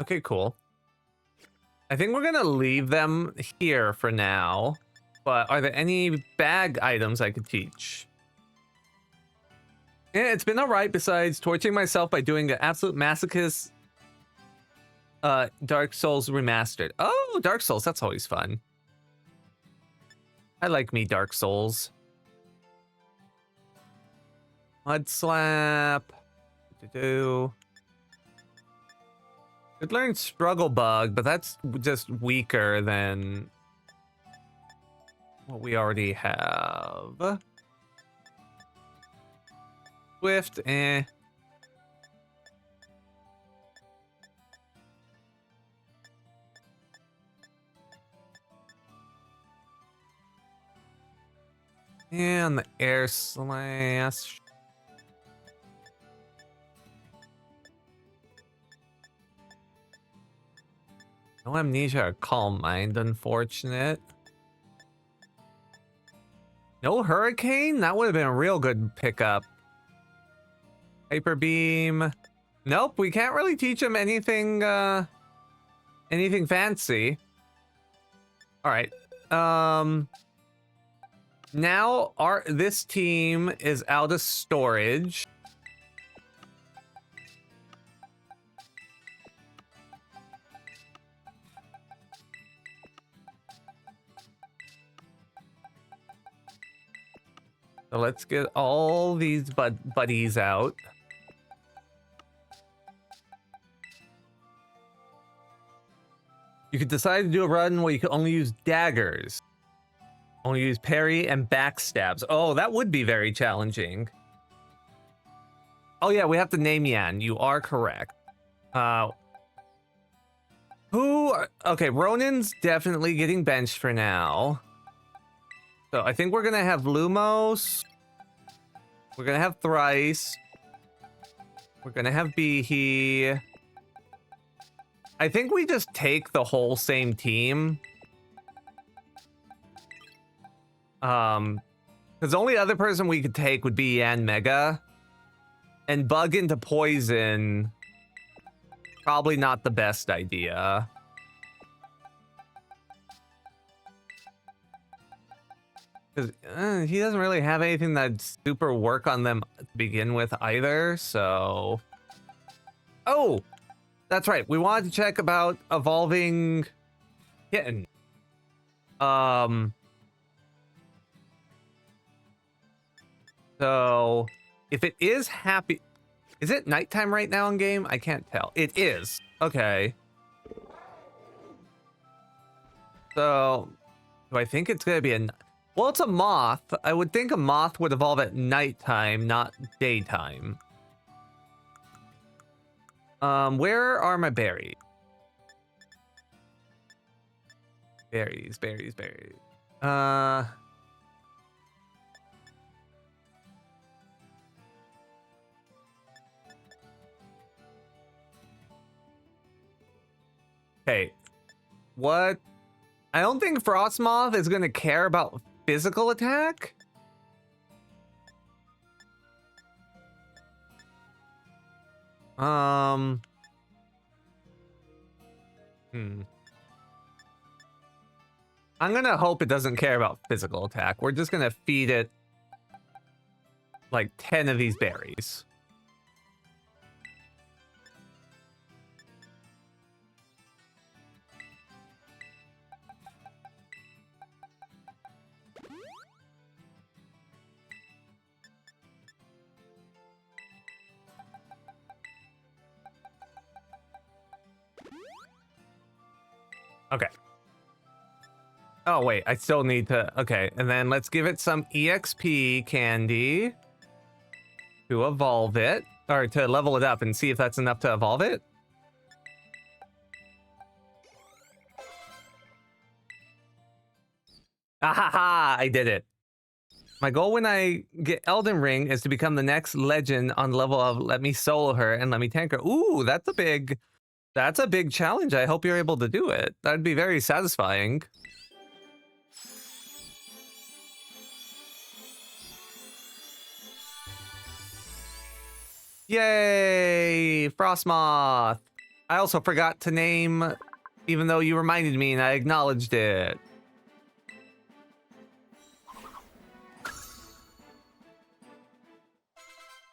Okay, cool. I think we're gonna leave them here for now. But are there any bag items I could teach? Yeah, it's been alright besides torturing myself by doing an absolute masochist Dark Souls Remastered. Oh, Dark Souls, that's always fun. I like me Dark Souls. Mud Slap. Could learn Struggle Bug, but that's just weaker than what we already have. Swift, eh. And the Air Slash. No amnesia or calm mind, unfortunate. No hurricane? That would have been a real good pickup. Hyper beam. Nope, we can't really teach him anything anything fancy. All right. Now this team is out of storage. So let's get all these buddies out. You could decide to do a run where you could only use daggers. Only use parry and backstabs. Oh, that would be very challenging. Oh yeah, we have to name Yan. You are correct. Okay, Ronin's definitely getting benched for now. So I think we're gonna have Lumos. We're gonna have Thrice. We're gonna have Behe. I think we just take the whole same team. Because the only other person we could take would be Yan Mega. And bug into poison. Probably not the best idea. Because he doesn't really have anything that super work on them to begin with either, so... Oh! That's right, we wanted to check about evolving Kitten. So, if it is happy... Is it nighttime right now in game? I can't tell. It is. Okay. So, do I think it's going to be a... Well, it's a moth. I would think a moth would evolve at nighttime, not daytime. Where are my berries? Berries. Hey, what? I don't think Frostmoth is gonna care about physical attack. I'm gonna hope it doesn't care about physical attack. We're just gonna feed it like 10 of these berries. Okay. Oh, wait, I still need to... Okay, and then let's give it some EXP candy to evolve it, or to level it up and see if that's enough to evolve it. Ahaha, I did it. My goal when I get Elden Ring is to become the next legend on level of let me solo her and let me tank her. Ooh, that's a big challenge. I hope you're able to do it. That'd be very satisfying. Yay! Frostmoth! I also forgot to name, even though you reminded me and I acknowledged it.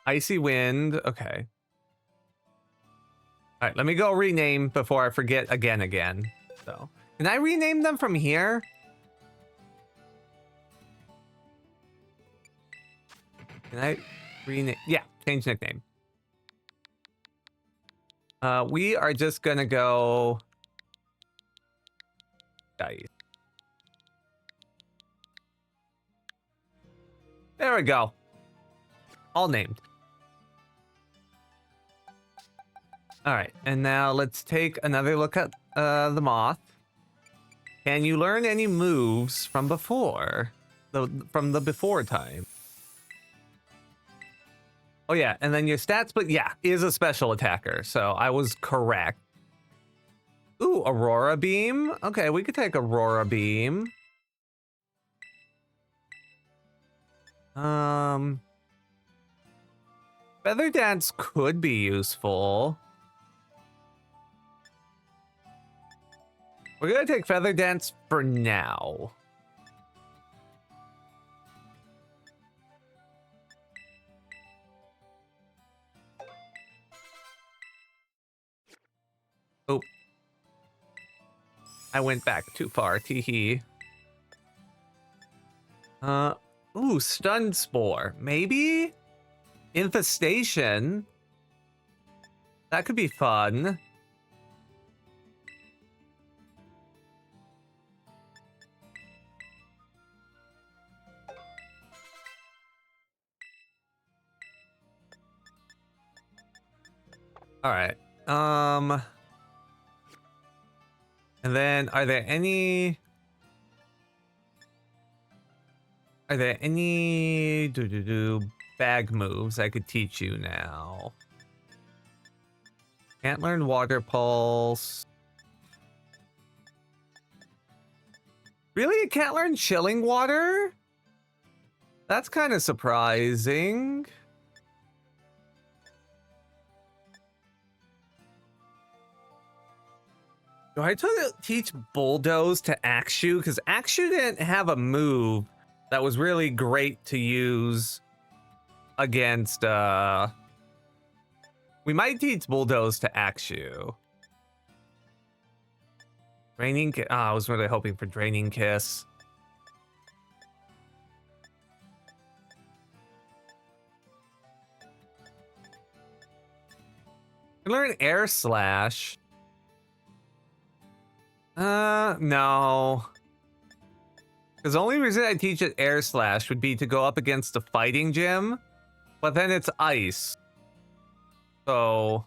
Icy Wind, okay. All right, let me go rename before I forget again. So, can I rename them from here? Can I rename? Yeah, change nickname. We are just gonna go... Dice. There we go. All named. All right, and now let's take another look at the moth. Can you learn any moves from before? From the before time? Oh yeah, and then your stats, but yeah, is a special attacker, so I was correct. Ooh, Aurora Beam. Okay, we could take Aurora Beam. Feather Dance could be useful. We're gonna take Feather Dance for now. Oh. I went back too far, teehee. Ooh, Stun Spore. Maybe? Infestation. That could be fun. All right. And then are there any bag moves I could teach you now? Can't learn Water Pulse. Really? You can't learn Chilling Water? That's kind of surprising. Do I teach Bulldoze to Axew? Because Axew didn't have a move that was really great to use against, we might teach Bulldoze to Axew. Draining Kiss. I was really hoping for Draining Kiss. I learn Air Slash. No. Because the only reason I teach it Air Slash would be to go up against a fighting gym, but then it's ice. So...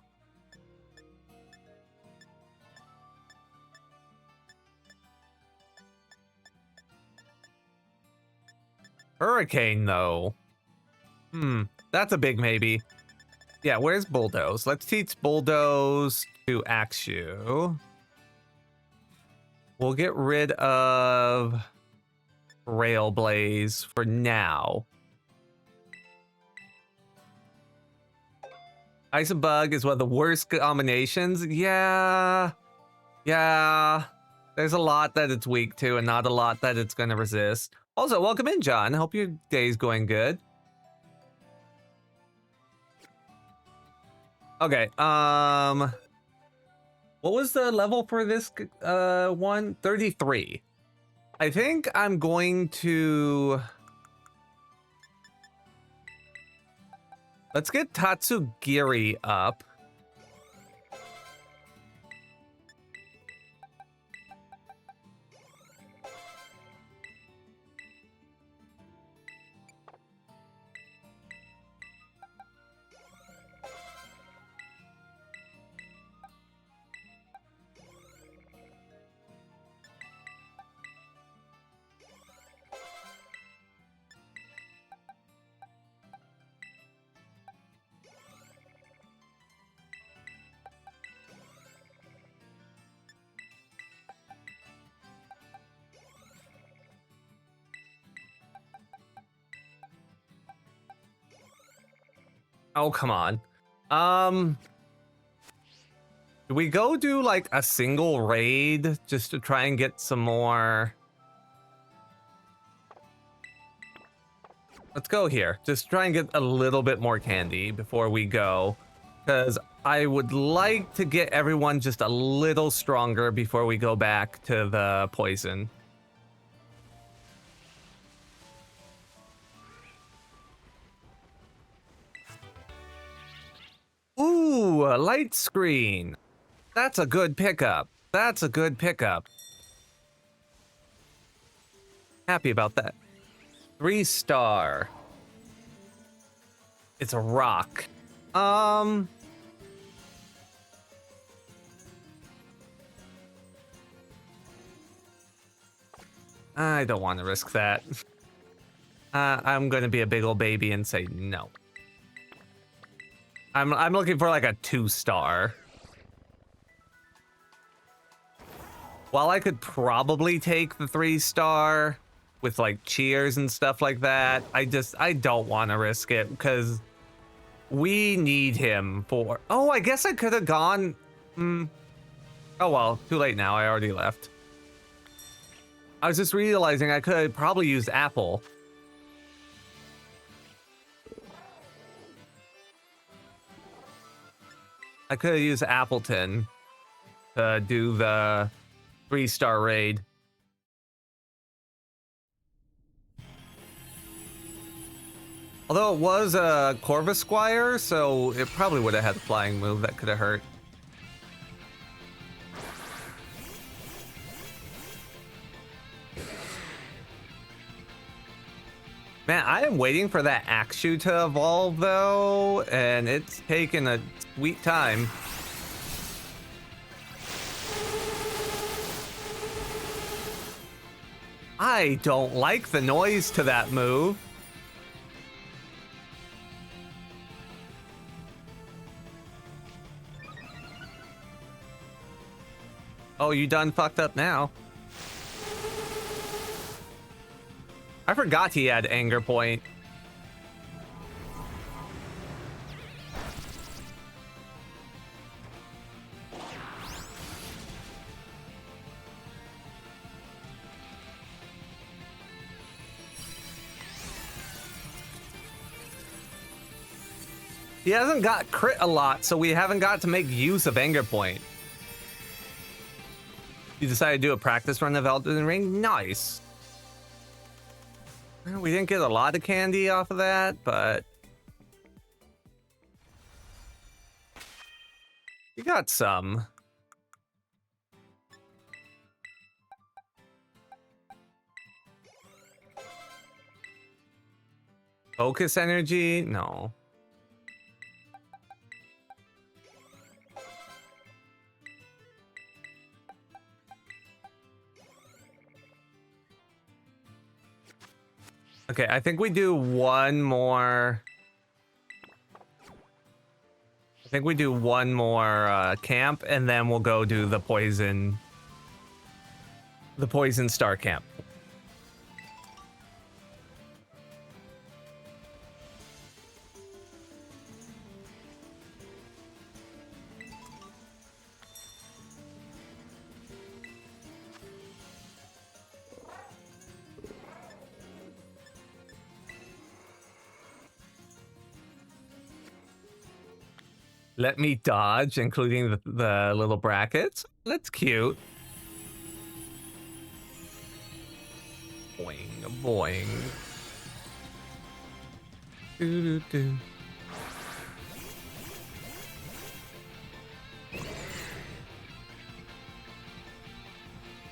Hurricane, though. That's a big maybe. Yeah, where's Bulldoze? Let's teach Bulldoze to Axew. We'll get rid of Railblaze for now. Ice and Bug is one of the worst combinations. Yeah. There's a lot that it's weak to and not a lot that it's going to resist. Also, welcome in, John. Hope your day's going good. Okay, what was the level for this one? 33. I think I'm going to... Let's get Tatsugiri up. Oh, come on. Do we go do like a single raid just to try and get some more? Let's go here. Just try and get a little bit more candy before we go. Because I would like to get everyone just a little stronger before we go back to the poison. Ooh, a light screen. That's a good pickup. That's a good pickup. Happy about that. 3-star. It's a rock. I don't want to risk that. I'm gonna be a big old baby and say no. I'm looking for like a 2-star. While I could probably take the 3-star with like cheers and stuff like that, I don't want to risk it because we need him for. Oh, I guess I could have gone. Oh well, too late now. I already left. I was just realizing I could probably use Apple. I could have used Appleton to do the 3-star raid. Although it was a Corvusquire, so it probably would have had a flying move that could have hurt. Man, I am waiting for that Axew to evolve though, and it's taken a sweet time. I don't like the noise to that move. Oh, you done fucked up now. I forgot he had Anger Point. He hasn't got crit a lot, so we haven't got to make use of Anger Point. You decided to do a practice run of Elden Ring? Nice. We didn't get a lot of candy off of that, but we got some. Focus energy? No. Okay, I think we do one more. I think we do one more camp, and then we'll go do the poison star camp. Let me dodge, including the little brackets. That's cute. Boing, boing. Doo, doo, doo.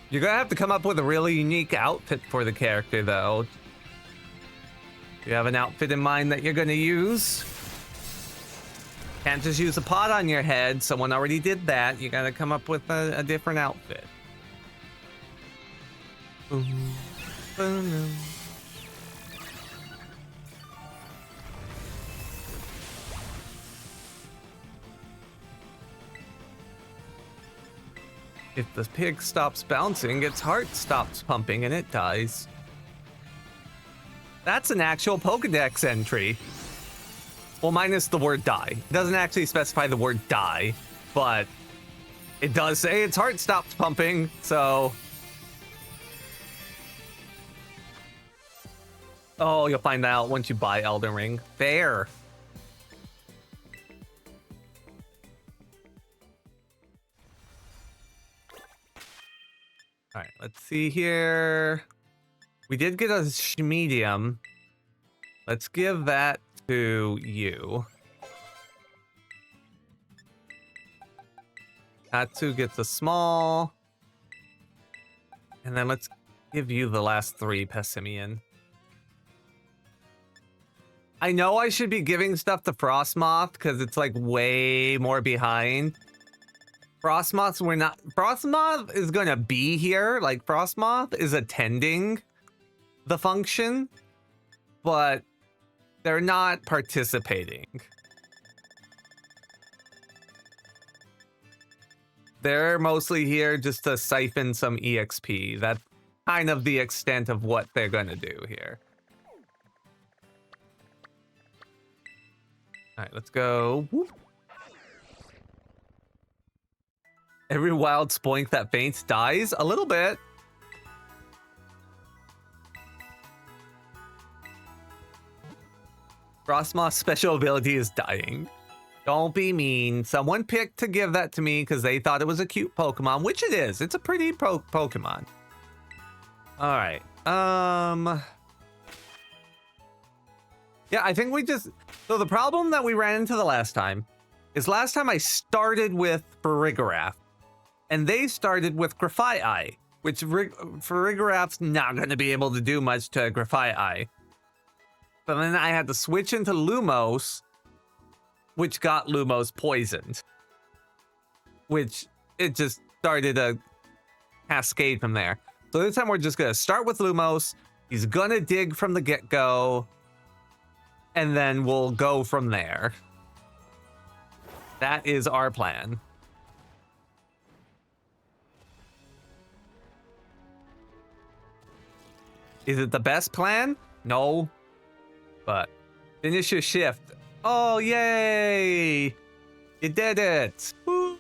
You're gonna have to come up with a really unique outfit for the character, though. You have an outfit in mind that you're gonna use? Can't just use a pot on your head. Someone already did that. You gotta come up with a different outfit. Boom, boom. If the pig stops bouncing, its heart stops pumping and it dies. That's an actual Pokedex entry. Well, minus the word die. It doesn't actually specify the word die, but it does say its heart stops pumping, so. Oh, you'll find out once you buy Elden Ring. Fair. All right, let's see here. We did get a medium. Let's give that to you. Tatsu gets a small. And then let's give you the last 3, Pessimian. I know I should be giving stuff to Frostmoth because it's like way more behind. Frostmoth is gonna be here. Like Frostmoth is attending the function, but they're not participating. They're mostly here just to siphon some EXP. That's kind of the extent of what they're gonna do here. All right, let's go. Whoop. Every wild spoink that faints dies a little bit. Frostmoth's special ability is dying. Don't be mean. Someone picked to give that to me because they thought it was a cute Pokemon, which it is. It's a pretty Pokemon. All right. Yeah, I think we just... So the problem that we ran into the last time is last time I started with Farigiraf, and they started with Grafaiai, which Farigiraf's not going to be able to do much to Grafaiai. But then I had to switch into Lumos, which got Lumos poisoned. Which, it just started a cascade from there. So this time we're just going to start with Lumos. He's going to dig from the get-go. And then we'll go from there. That is our plan. Is it the best plan? No. But finish your shift. Oh, yay! You did it! Woo.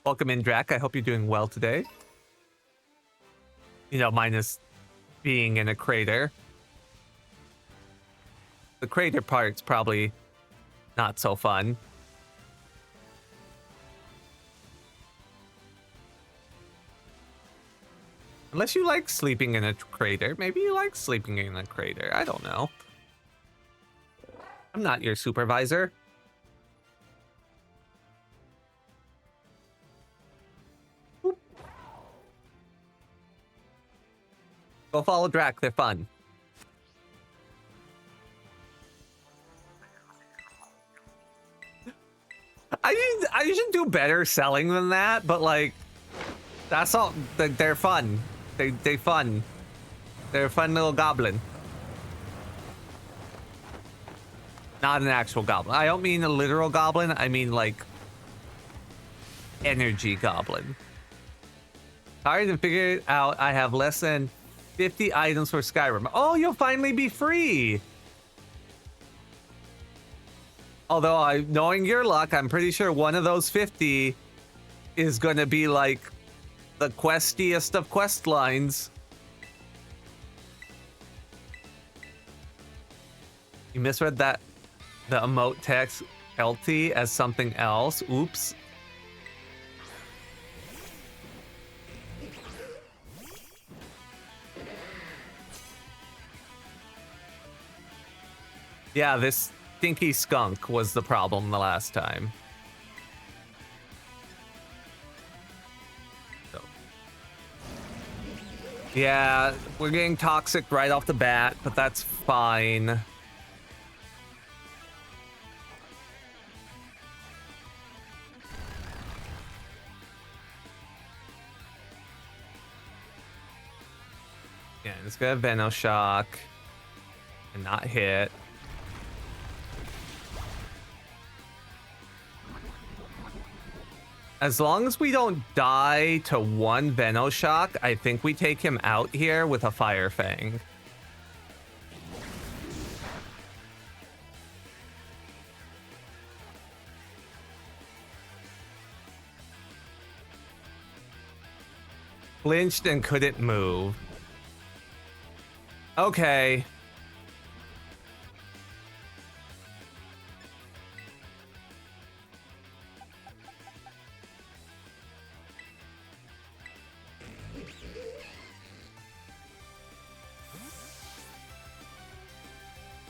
Welcome in, Drac. I hope you're doing well today. You know, minus being in a crater. The crater part's probably not so fun. Unless you like sleeping in a crater. Maybe you like sleeping in a crater. I don't know. I'm not your supervisor. Boop. Go follow Drac. They're fun. I should do better selling than that, but like, that's all. They're fun. They fun. They're a fun little goblin. Not an actual goblin. I don't mean a literal goblin. I mean like energy goblin. Tired and figured out I have less than 50 items for Skyrim. Oh, you'll finally be free. Although, knowing your luck, I'm pretty sure one of those 50 is going to be like the questiest of quest lines. You misread that the emote text LT as something else. Oops. Yeah, this stinky skunk was the problem the last time. So. Yeah, we're getting toxic right off the bat, but that's fine. Yeah, it's gonna Venoshock and not hit. As long as we don't die to one Venoshock, I think we take him out here with a Fire Fang. Flinched and couldn't move. Okay.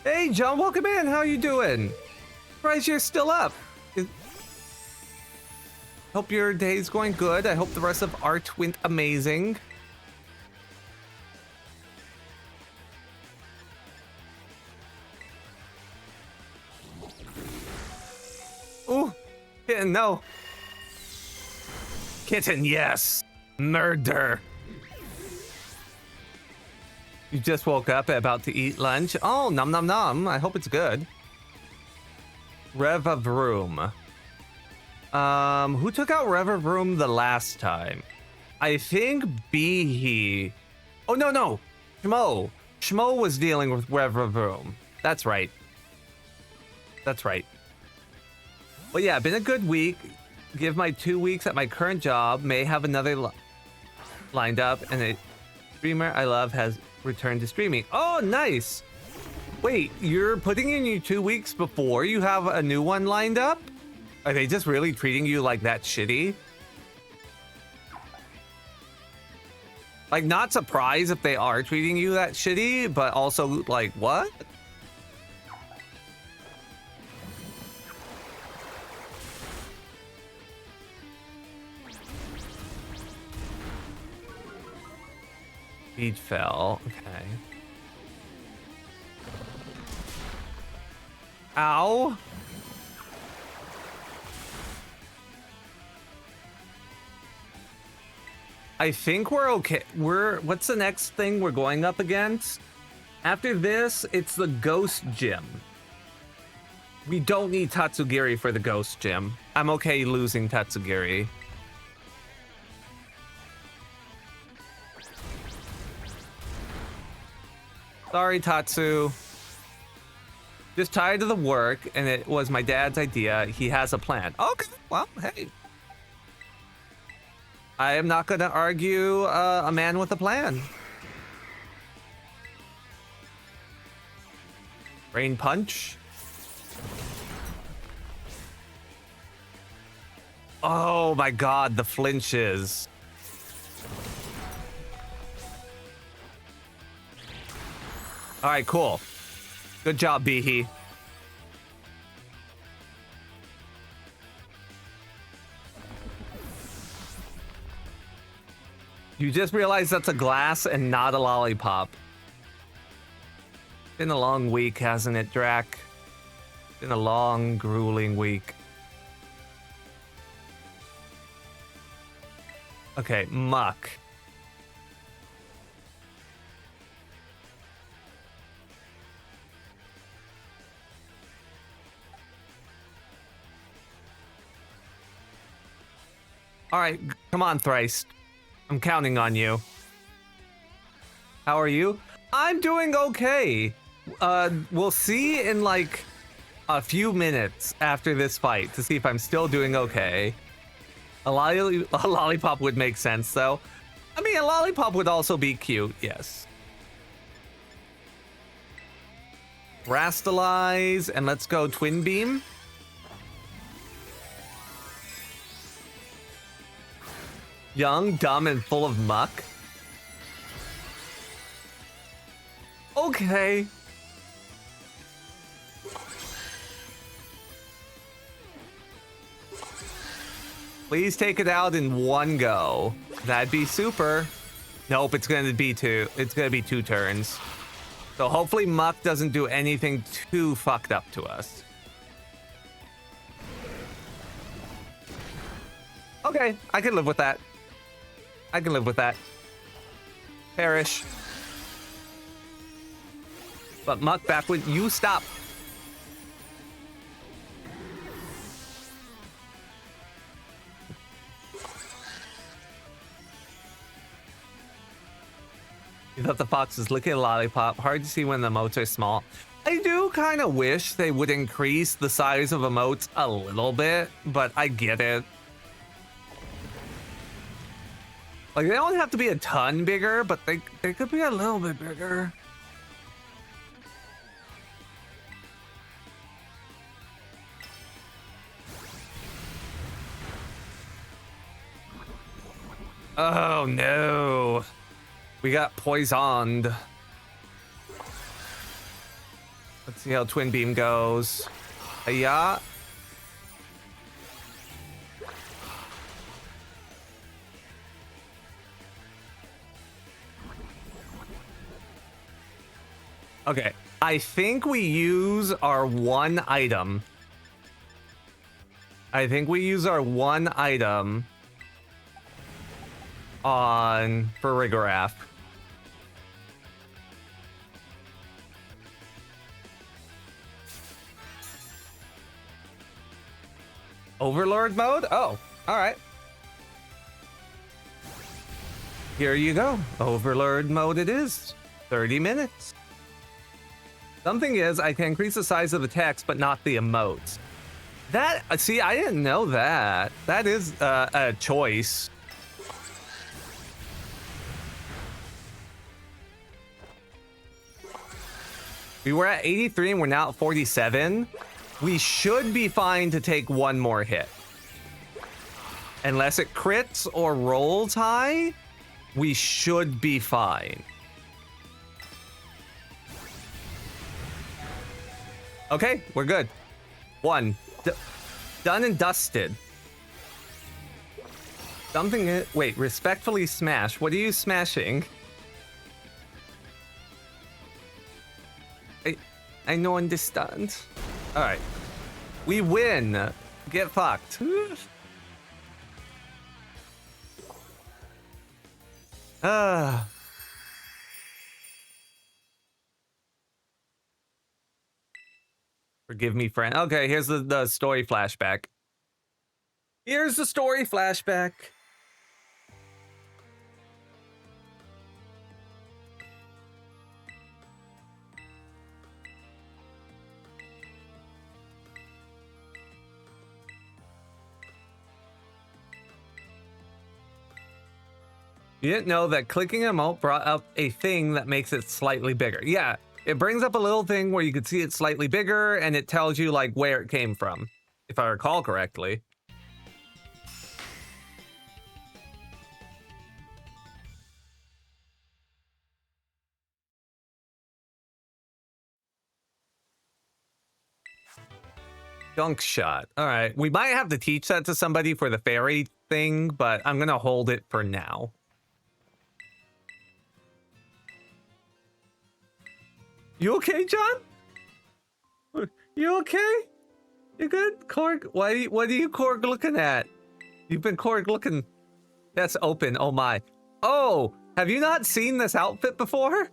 Hey, John, welcome in. How you doing? Surprised you're still up. Hope your day's going good. I hope the rest of art went amazing. Ooh, kitten, no. Kitten, yes. Murder. You just woke up about to eat lunch. Oh, nom nom nom. I hope it's good. Revavroom. Who took out Revavroom the last time? I think Behe. Oh, no. Schmo. Schmo was dealing with Revavroom. That's right. Well, yeah, been a good week. Give my 2 weeks at my current job. May have another lined up. And a streamer I love has returned to streaming. Oh, nice. Wait, you're putting in your 2 weeks before you have a new one lined up? Are they just really treating you like that shitty? Like, not surprised if they are treating you that shitty, but also, like, what? Speed fell. Okay. Ow. I think we're okay. What's the next thing we're going up against? After this, it's the Ghost Gym. We don't need Tatsugiri for the Ghost Gym. I'm okay losing Tatsugiri. Sorry, Tatsu. Just tired of the work, and it was my dad's idea. He has a plan. Okay, well, hey. I am not gonna argue a man with a plan. Rain punch. Oh my god, the flinches. All right, cool. Good job, Behe. You just realized that's a glass and not a lollipop. Been a long week, hasn't it, Drac? Been a long, grueling week. Okay, Muck. All right, come on, Thrice. I'm counting on you. How are you? I'm doing okay. We'll see in like a few minutes after this fight to see if I'm still doing okay. A lollipop would make sense, though. I mean, a lollipop would also be cute, yes. Rastalize, and let's go Twin Beam. Young, dumb, and full of muck. Okay. Please take it out in one go. That'd be super. Nope, it's gonna be two. It's gonna be 2 turns. So hopefully Muck doesn't do anything too fucked up to us. Okay, I can live with that. I can live with that. Perish. But Muck, back when you stop. You thought the fox was licking a lollipop. Hard to see when the emotes are small. I do kind of wish they would increase the size of emotes a little bit, but I get it. Like, they don't have to be a ton bigger, but they could be a little bit bigger. Oh no. We got poisoned. Let's see how Twin Beam goes. Yeah. Okay, I think we use our one item. I think we use our one item on for Rigoraph. Overlord mode? Oh, all right. Here you go. Overlord mode it is. 30 minutes. Something is, I can increase the size of the text, but not the emotes. That, see, I didn't know that. That is a choice. We were at 83 and we're now at 47. We should be fine to take one more hit. Unless it crits or rolls high, we should be fine. Okay, we're good. One. Done and dusted. Something... Wait, respectfully smash. What are you smashing? I don't understand. Alright. We win. Get fucked. Forgive me, friend. Okay, here's the story flashback. Here's the story flashback. You didn't know that clicking emote brought up a thing that makes it slightly bigger. Yeah, it brings up a little thing where you can see it slightly bigger and it tells you like where it came from, if I recall correctly. Dunk shot. All right, we might have to teach that to somebody for the fairy thing, but I'm gonna hold it for now. You okay, John? You okay? You good? Korg? What are you Korg looking at? You've been Korg looking... That's open, oh my. Oh, have you not seen this outfit before?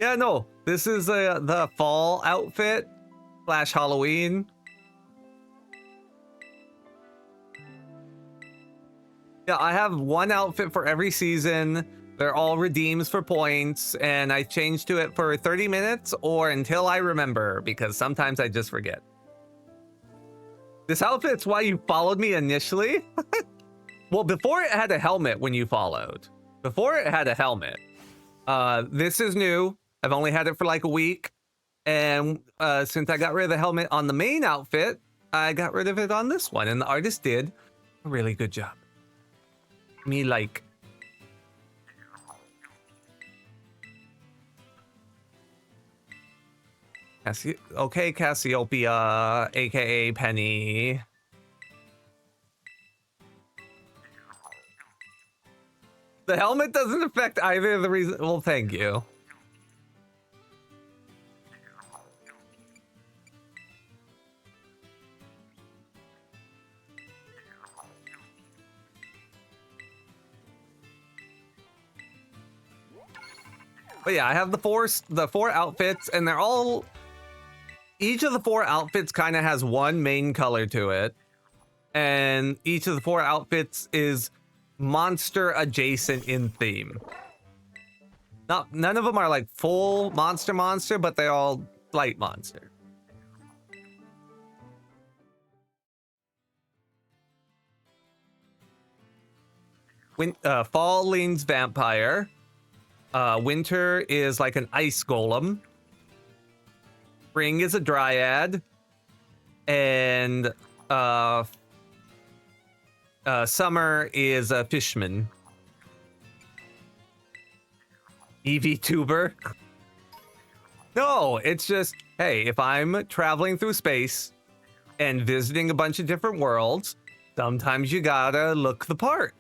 Yeah, no, this is the fall outfit / Halloween. Yeah, I have one outfit for every season. They're all redeems for points, and I change to it for 30 minutes or until I remember, because sometimes I just forget. This outfit's why you followed me initially? Well, before it had a helmet when you followed. Before it had a helmet. This is new. I've only had it for like a week. And since I got rid of the helmet on the main outfit, I got rid of it on this one. And the artist did a really good job. Me like... Okay, Cassiopeia, aka Penny. The helmet doesn't affect either of the reasons. Well, thank you. But yeah, I have the four outfits, and they're all... Each of the four outfits kind of has one main color to it. And each of the four outfits is monster adjacent in theme. None of them are like full monster, but they're all light monster. Fall leans vampire. Winter is like an ice golem. Spring is a dryad, and summer is a fishman. EV tuber. No, it's just, hey, if I'm traveling through space and visiting a bunch of different worlds, sometimes you gotta look the part.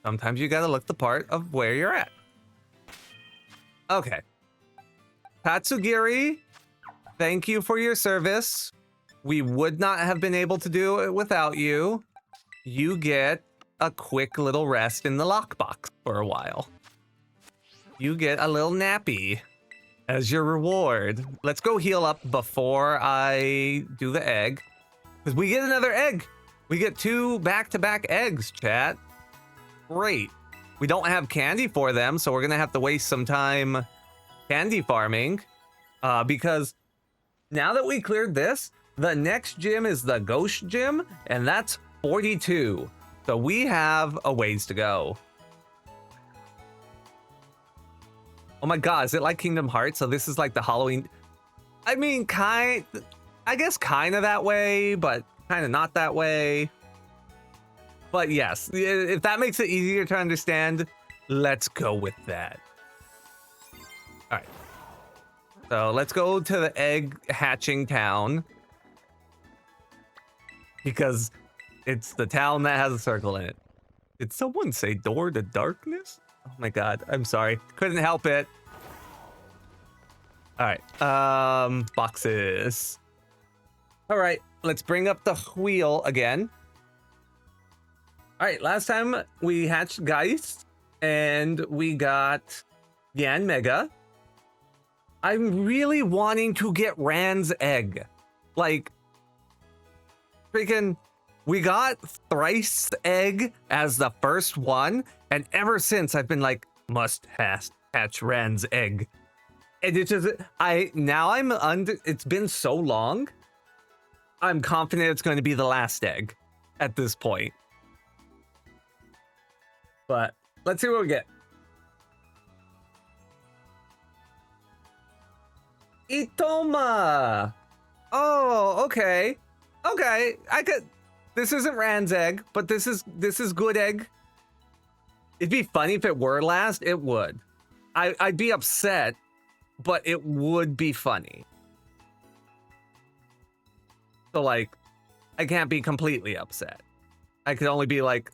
Sometimes you gotta look the part of where you're at. Okay. Tatsugiri, thank you for your service. We would not have been able to do it without you. You get a quick little rest in the lockbox for a while. You get a little nappy as your reward. Let's go heal up before I do the egg. Because we get another egg. We get 2 back-to-back eggs, chat. Great. We don't have candy for them, so we're gonna have to waste some time candy farming. Because now that we cleared this, the next gym is the Ghost Gym, and that's 42. So we have a ways to go. Oh my god, is it like Kingdom Hearts? So this is like the Halloween... I mean, I guess kind of that way, but kind of not that way. But yes, if that makes it easier to understand, let's go with that. All right. So let's go to the egg hatching town. Because it's the town that has a circle in it. Did someone say door to darkness? Oh my god, I'm sorry. Couldn't help it. All right, boxes. All right, let's bring up the wheel again. All right, last time we hatched Geist and we got Yan Mega. I'm really wanting to get Ran's egg. Like, freaking, we got Thrice egg as the first one, and ever since I've been like, must hatch Ran's egg. And it's just, it's been so long, I'm confident it's going to be the last egg at this point. But let's see what we get. Itoma. Oh, okay. Okay, I could. This isn't Ran's egg, but this is good egg. It'd be funny if it were last. It would. I'd be upset, but it would be funny. So like, I can't be completely upset. I could only be like,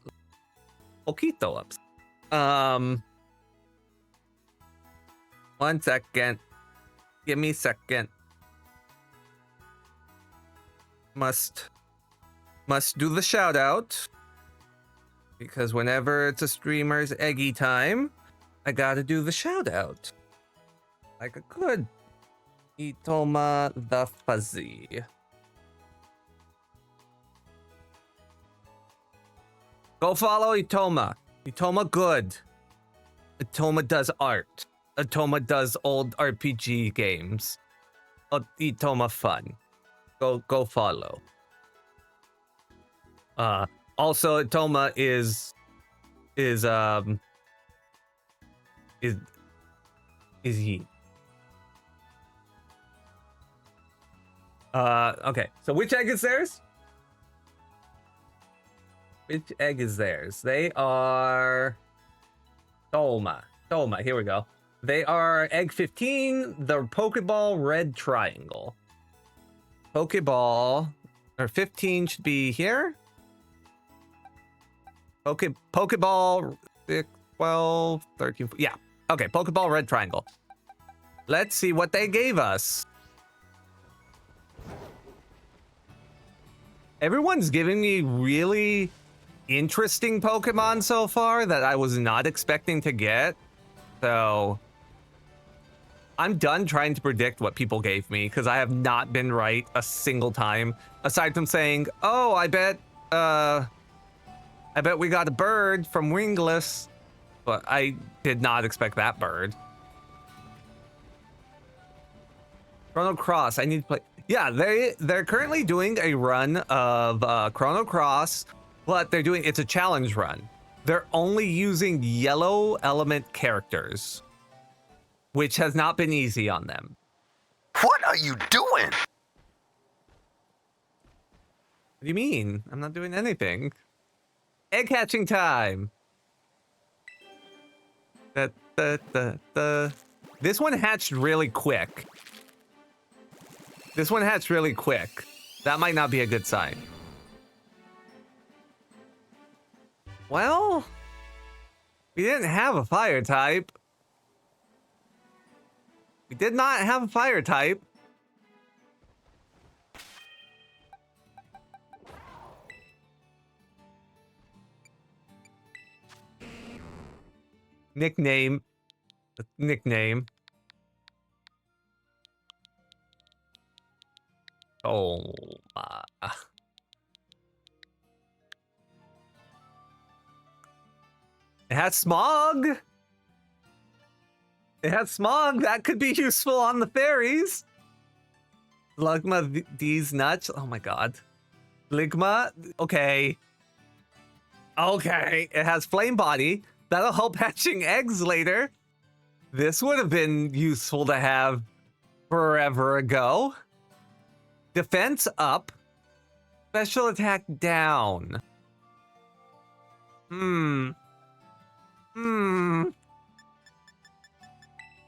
poquito upset. 1 second. Give me a second. Must do the shout out, because whenever it's a streamer's eggy time, I gotta do the shout out like a good Itoma the Fuzzy. Go follow Itoma. Itoma good. Itoma does art. Itoma does old RPG games. Itoma fun. Go follow. Also Itoma is he. Okay, so which egg is theirs? Which egg is theirs? They are Toma, here we go. They are egg 15, the Pokeball red triangle. Pokeball, or 15 should be here. Pokeball 12, 13, yeah. Okay, Pokeball red triangle. Let's see what they gave us. Everyone's giving me really interesting Pokemon so far that I was not expecting to get. So I'm done trying to predict what people gave me, because I have not been right a single time, aside from saying, oh, I bet we got a bird from Wingless, but I did not expect that bird. Chrono Cross, I need to play. Yeah, they're currently doing a run of Chrono Cross, but it's a challenge run. They're only using yellow element characters, which has not been easy on them. What are you doing? What do you mean? I'm not doing anything. Egg hatching time. This one hatched really quick. That might not be a good sign. Well, we didn't have a fire type. We did not have a fire type. Nickname. Oh my. It has smog. It has smog. That could be useful on the fairies. Lugma, these nuts. Oh my god. Ligma. Okay. Okay. It has flame body. That'll help hatching eggs later. This would have been useful to have forever ago. Defense up. Special attack down.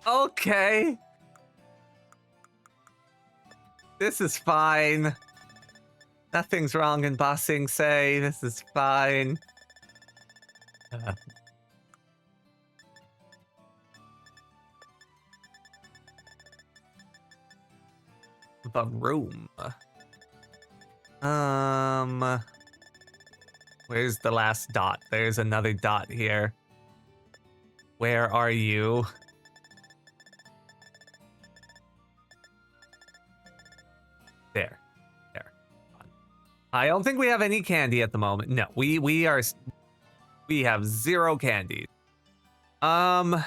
Okay. This is fine. Nothing's wrong in bossing, say. This is fine. The room. Where's the last dot? There's another dot here. Where are you? There. I don't think we have any candy at the moment. No, we have 0 candy. Okay,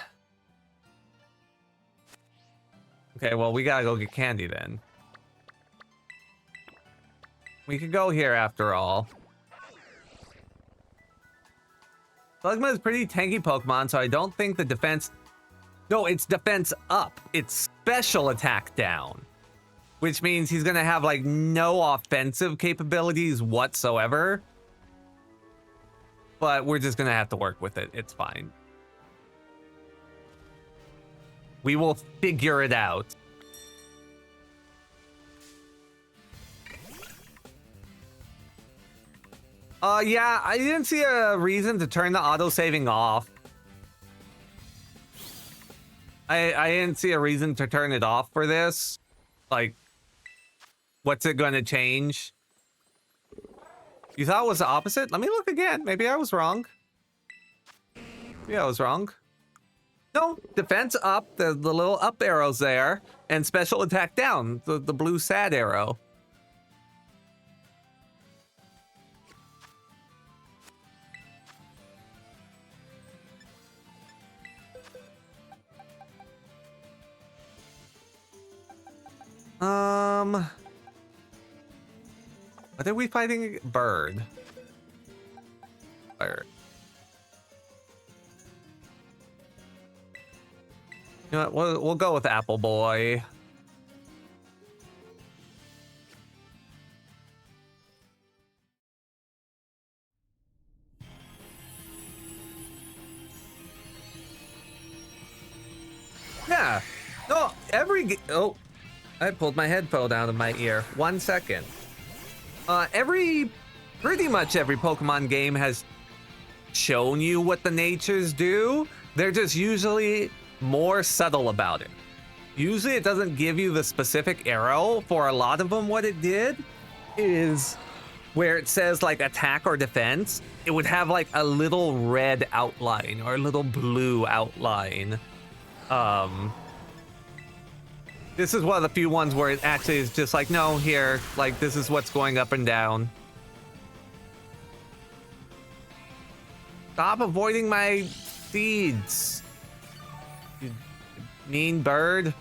well, we gotta go get candy then. We could go here after all. Slugma is pretty tanky Pokemon, so I don't think the defense... No, it's defense up. It's special attack down. Which means he's gonna have, like, no offensive capabilities whatsoever. But we're just gonna have to work with it. It's fine. We will figure it out. Yeah, I didn't see a reason to turn the auto-saving off. I didn't see a reason to turn it off for this. Like, what's it gonna change? You thought it was the opposite? Let me look again. Maybe I was wrong. Maybe I was wrong. No, defense up, the little up arrows there, and special attack down, the blue sad arrow. What are we fighting? Bird. Bird. You know what? We'll go with Apple Boy. Yeah. No, oh, I pulled my headphone out of my ear. 1 second. Pretty much every Pokemon game has shown you what the natures do. They're just usually more subtle about it. Usually it doesn't give you the specific arrow. For a lot of them, what it did is where it says like attack or defense, it would have like a little red outline or a little blue outline. This is one of the few ones where it actually is just like, no, here, like this is what's going up and down. Stop avoiding my seeds, you mean bird.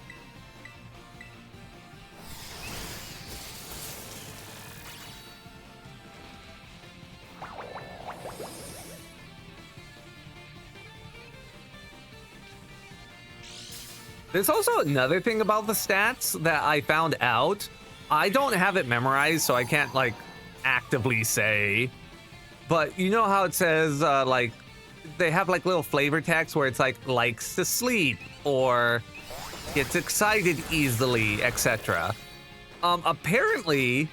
There's also another thing about the stats that I found out. I don't have it memorized, so I can't like actively say. But you know how it says like they have like little flavor text where it's like likes to sleep or gets excited easily, etc. Apparently,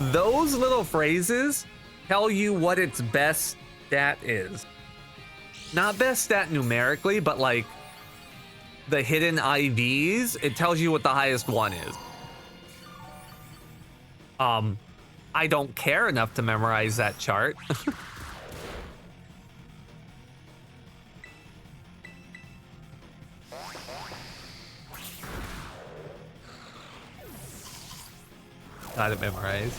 those little phrases tell you what its best stat is. Not best stat numerically, but like the hidden IVs, it tells you what the highest one is. I don't care enough to memorize that chart. Got it memorized.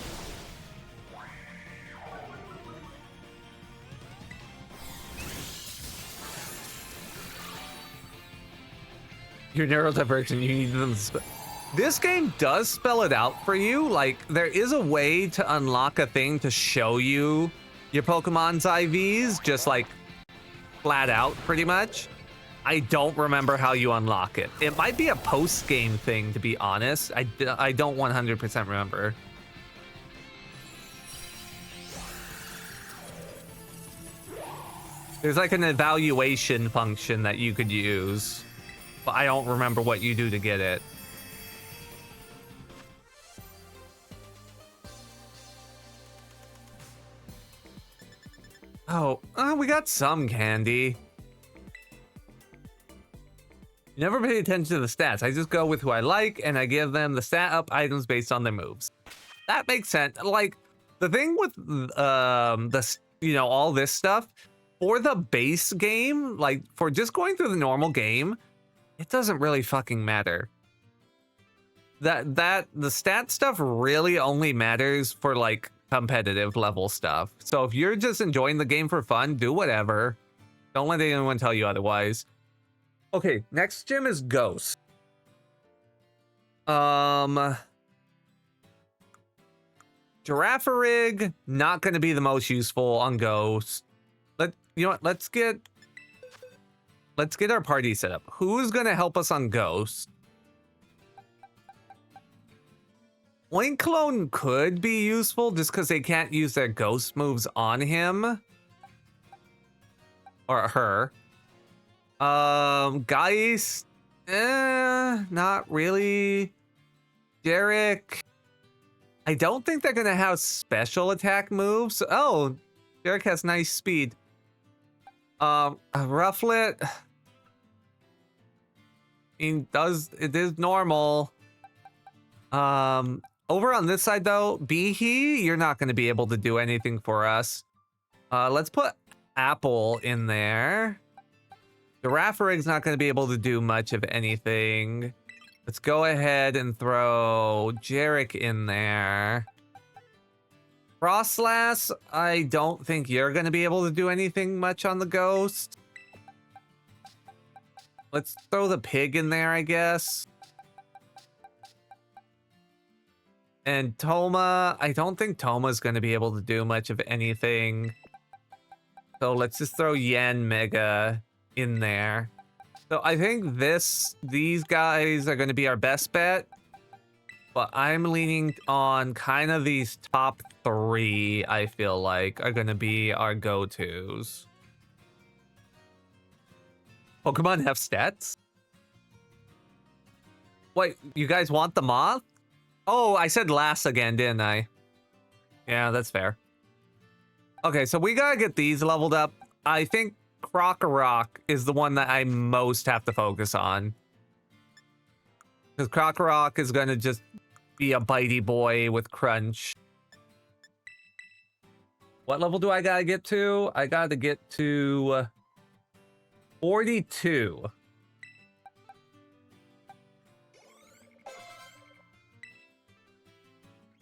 Your neurodivergent, you need them. This game does spell it out for you. Like, there is a way to unlock a thing to show you your Pokemon's IVs, just like flat out, pretty much. I don't remember how you unlock it. It might be a post-game thing, to be honest. I don't 100% remember. There's like an evaluation function that you could use, but I don't remember what you do to get it. Oh, we got some candy. Never pay attention to the stats. I just go with who I like, and I give them the stat up items based on their moves. That makes sense. Like, the thing with this, you know, all this stuff, for the base game, like, for just going through the normal game, it doesn't really fucking matter. The stat stuff really only matters for, like, competitive level stuff. So if you're just enjoying the game for fun, do whatever. Don't let anyone tell you otherwise. Okay, next gym is Ghost. Giraffe-Rig, not going to be the most useful on Ghost. You know what? Let's get our party set up. Who's going to help us on Ghost? Oinkologne could be useful just because they can't use their Ghost moves on him or her. Geist, not really. Derek, I don't think they're gonna have special attack moves. Oh, Derek has nice speed. Rufflet, it is normal. Over on this side though, Behe, you're not gonna be able to do anything for us. Let's put Apple in there. Giraffe-Rig's not going to be able to do much of anything. Let's go ahead and throw Jarek in there. Frostlass, I don't think you're going to be able to do anything much on the Ghost. Let's throw the pig in there, I guess. And Toma, I don't think Toma's going to be able to do much of anything. So let's just throw Yen Mega in there. So I think these guys are going to be our best bet, but I'm leaning on kind of these top three. I feel like are going to be our go-tos. Pokemon have stats? Wait, you guys want the moth? Oh, I said last again, didn't I? Yeah, that's fair. Okay, so we gotta get these leveled up. I think Krokorok is the one that I most have to focus on. Because Krokorok is going to just be a bitey boy with Crunch. What level do I gotta get to? I gotta get to 42.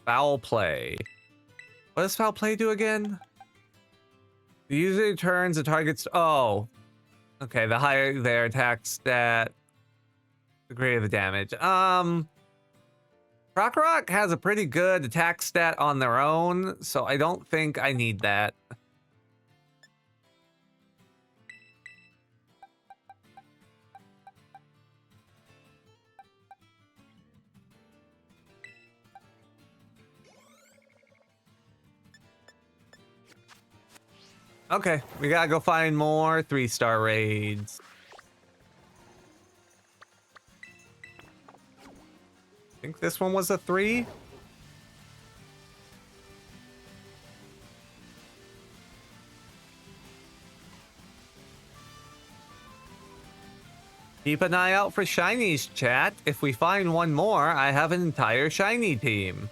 Foul Play. What does Foul Play do again? The user turns the target's... Oh. Okay, the higher their attack stat, the greater the damage. Krokorok has a pretty good attack stat on their own, so I don't think I need that. Okay, we gotta go find more 3-star raids. I think this one was a 3. Keep an eye out for shinies, chat. If we find one more, I have an entire shiny team.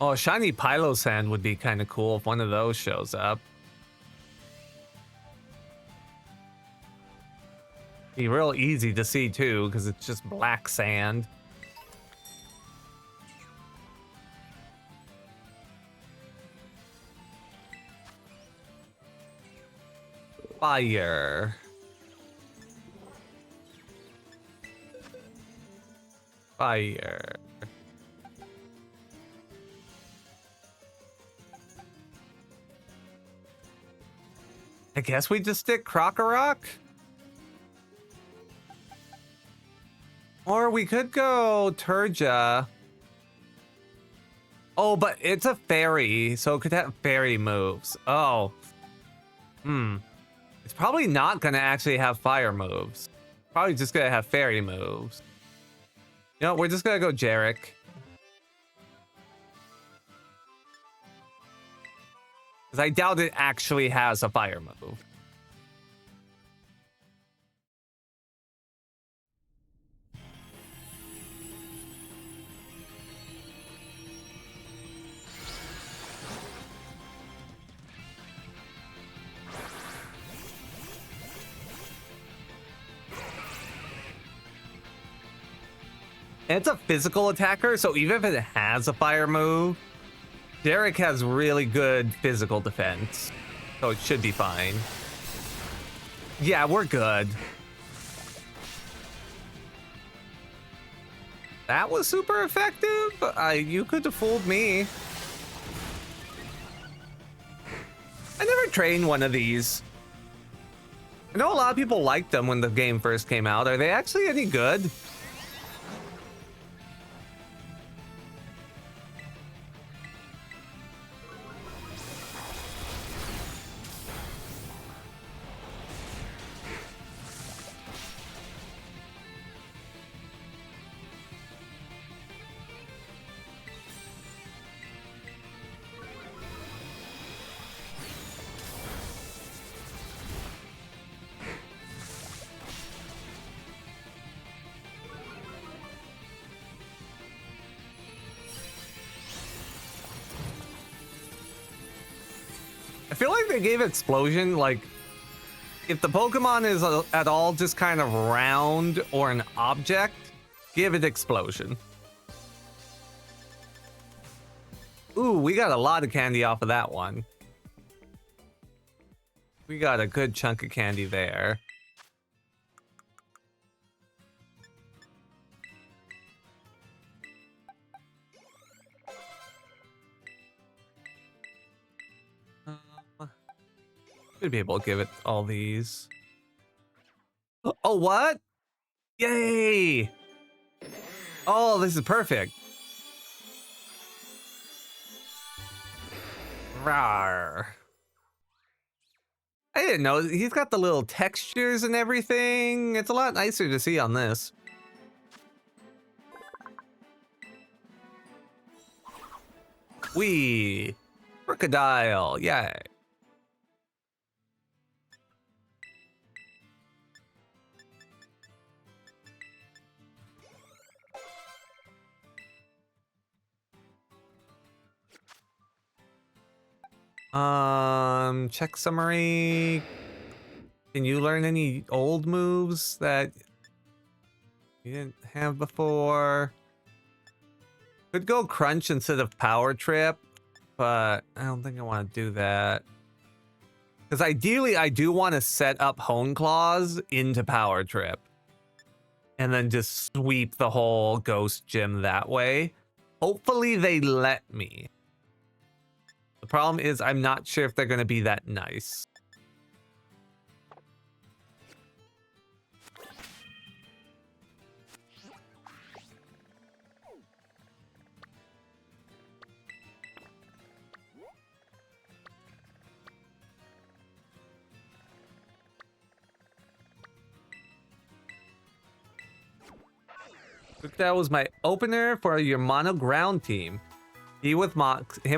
Oh, shiny Pylosand would be kind of cool if one of those shows up. Be real easy to see too, because it's just black sand. Fire. Fire. I guess we just stick Krokorok? Or we could go Turja. Oh, but it's a fairy, so it could have fairy moves. Oh. It's probably not gonna actually have fire moves. Probably just gonna have fairy moves. You know, we're just gonna go Jarek. Because I doubt it actually has a fire move. And it's a physical attacker, so even if it has a fire move, Derek has really good physical defense, so it should be fine. Yeah, we're good. That was super effective. You could have fooled me. I never trained one of these. I know a lot of people liked them when the game first came out. Are they actually any good? I feel like they gave Explosion, like, if the Pokemon is at all just kind of round or an object, give it Explosion. Ooh, we got a lot of candy off of that one. We got a good chunk of candy there. Should be able to give it all these. Oh, what? Yay! Oh, this is perfect. Rawr. I didn't know. He's got the little textures and everything. It's a lot nicer to see on this. Wee. Crocodile. Yay. Check summary. Can you learn any old moves that you didn't have before? Could go Crunch instead of Power Trip, but I don't think I want to do that. Because ideally, I do want to set up Hone Claws into Power Trip. And then just sweep the whole Ghost Gym that way. Hopefully they let me. The problem is I'm not sure if they're going to be that nice. That was my opener for your mono ground team. Him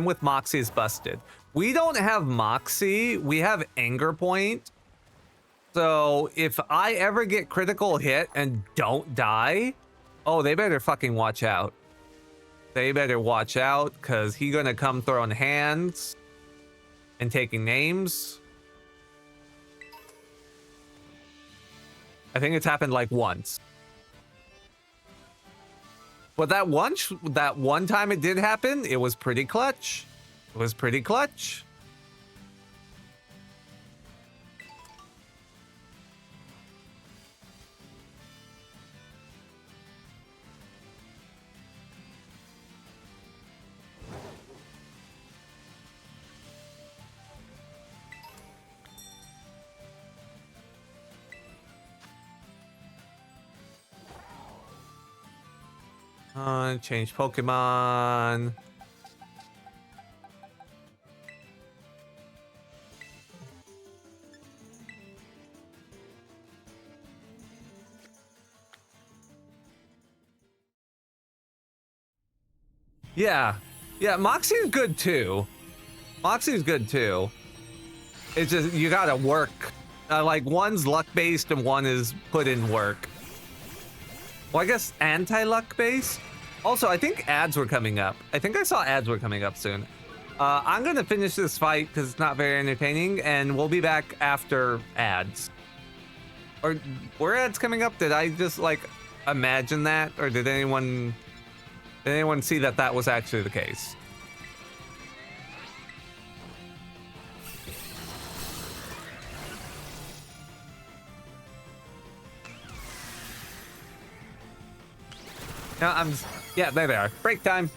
with Moxie is busted. We don't have Moxie. We have Anger Point. So if I ever get critical hit and don't die, oh, they better fucking watch out. They better watch out, because he gonna come throwing hands and taking names. I think it's happened like once. But that one time it did happen, it was pretty clutch. It was pretty clutch. Change Pokemon. Yeah. Yeah, Moxie's good too. Moxie's good too. It's just, you gotta work. Like, one's luck-based and one is put in work. Well, I guess anti-luck based. Also, I think ads were coming up. I think I saw ads were coming up soon. I'm gonna finish this fight because it's not very entertaining, and we'll be back after ads. Or were ads coming up? Did I just like imagine that, or did anyone see that that was actually the case? No, yeah, there they are. Break time.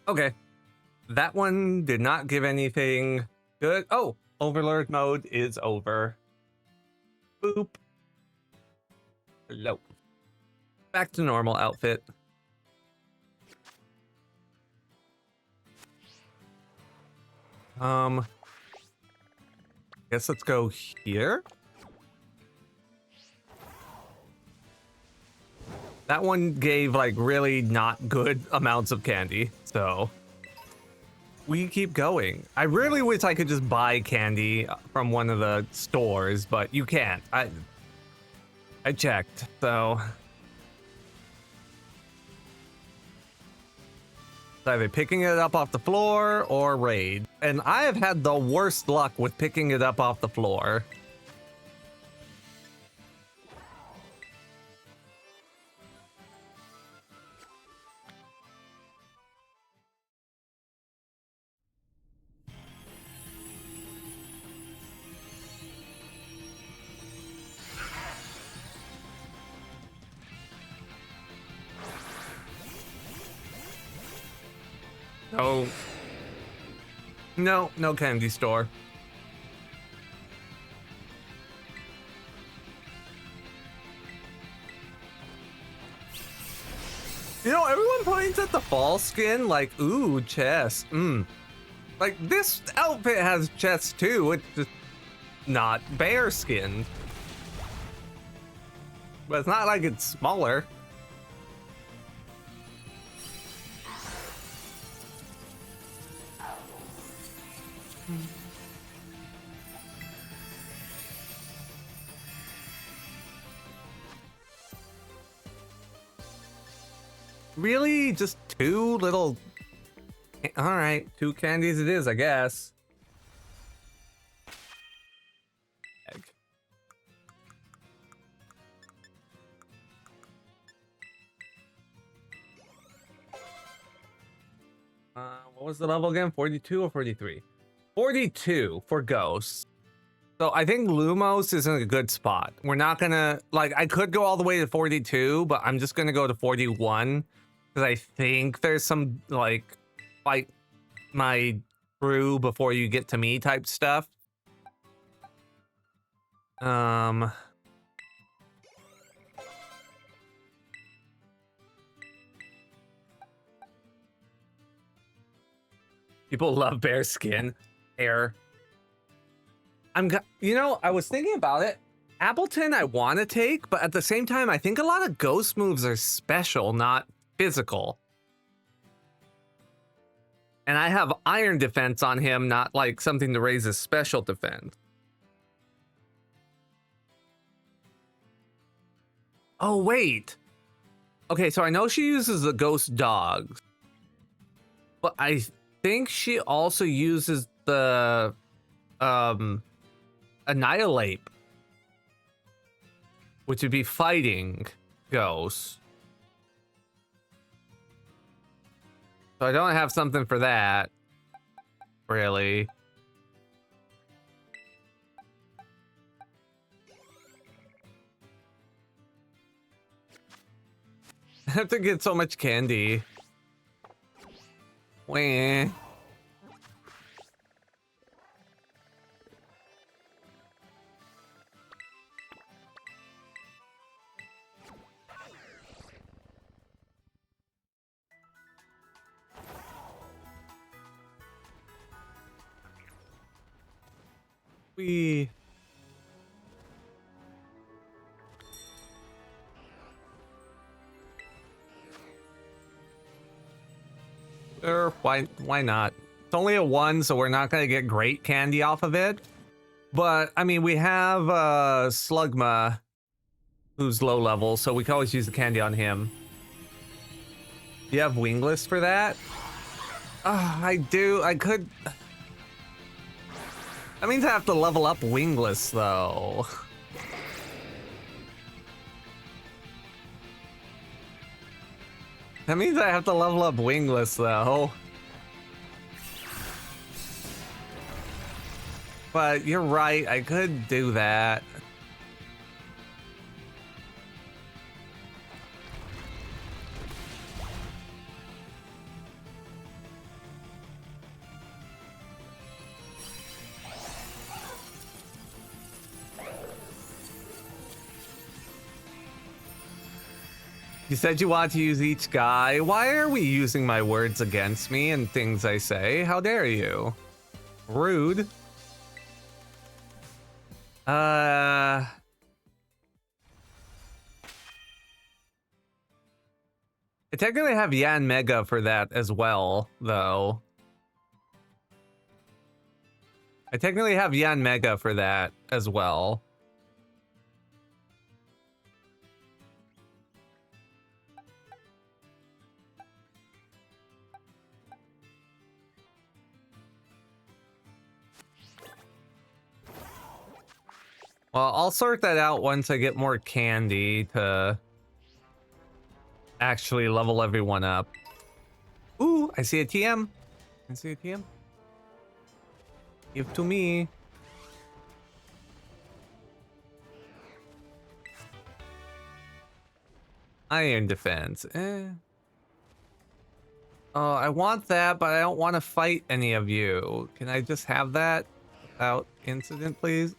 Okay. That one did not give anything good. Oh, Overlord mode is over. Boop. Hello. Back to normal outfit. Guess let's go here. That one gave like really not good amounts of candy, so we keep going. I really wish I could just buy candy from one of the stores, but you can't. I checked, so it's either picking it up off the floor or raid. And I have had the worst luck with picking it up off the floor. Oh. No candy store. You know, everyone points at the fall skin like, ooh, chest. Like, this outfit has chest too. It's just not bear skinned. But it's not like it's smaller. Really? Just two little... Alright, two candies it is, I guess. Egg. What was the level again? 42 or 43? 42 for ghosts. So I think Lumos is in a good spot. We're not gonna... Like, I could go all the way to 42, but I'm just gonna go to 41. Because I think there's some, like, fight my crew before you get to me type stuff. People love bear skin. Hair. You know, I was thinking about it. Appleton I want to take, but at the same time, I think a lot of ghost moves are special, not physical. And I have iron defense on him, not like something to raise his special defense. Oh, wait. Okay, so I know she uses the ghost dogs, but I think she also uses the annihilate, which would be fighting ghosts. So I don't have something for that, really. I have to get so much candy. Wah. We... Sure, why not? It's only a 1, so we're not gonna get great candy off of it. But, I mean, we have Slugma, who's low level, so we can always use the candy on him. Do you have Wingless for that? I do. I could... That means I have to level up Wingless, though. That means I have to level up Wingless, though. But you're right, I could do that. You said you want to use each guy. Why are we using my words against me and things I say? How dare you? Rude. I technically have Yan Mega for that as well, though. I technically have Yan Mega for that as well. Well, I'll sort that out once I get more candy to actually level everyone up. Ooh, I see a TM. I see a TM. Give to me. Iron defense. Oh, I want that, but I don't want to fight any of you. Can I just have that without incident, please?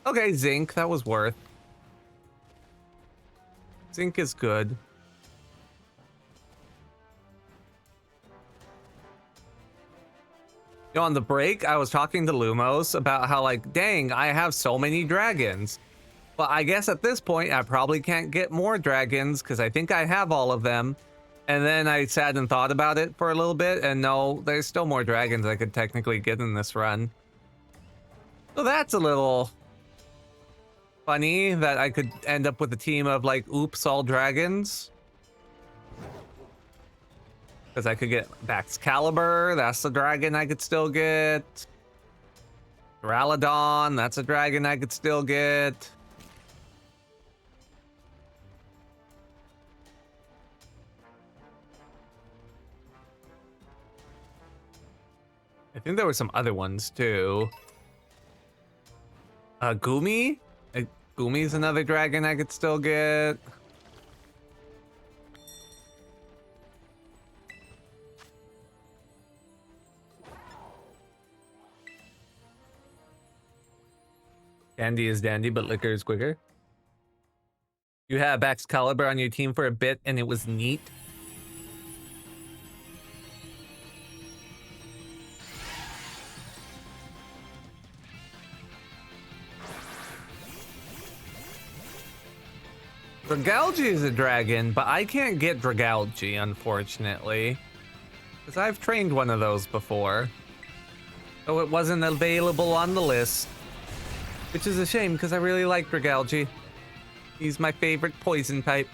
Okay, zinc. That was worth. Zinc is good. You know, on the break, I was talking to Lumos about how, like, dang, I have so many dragons. But I guess at this point, I probably can't get more dragons because I think I have all of them. And then I sat and thought about it for a little bit, and no, there's still more dragons I could technically get in this run. So that's a little funny that I could end up with a team of, like, oops, all dragons. Because I could get Excalibur, that's the dragon I could still get. Duraludon, that's a dragon I could still get. I think there were some other ones too. Gumi? Gumi's another dragon I could still get. Candy is dandy, but liquor is quicker. You had Excalibur on your team for a bit and it was neat. Dragalge is a dragon, but I can't get Dragalge, unfortunately. Because I've trained one of those before. So it wasn't available on the list. Which is a shame, because I really like Dragalge. He's my favorite poison type.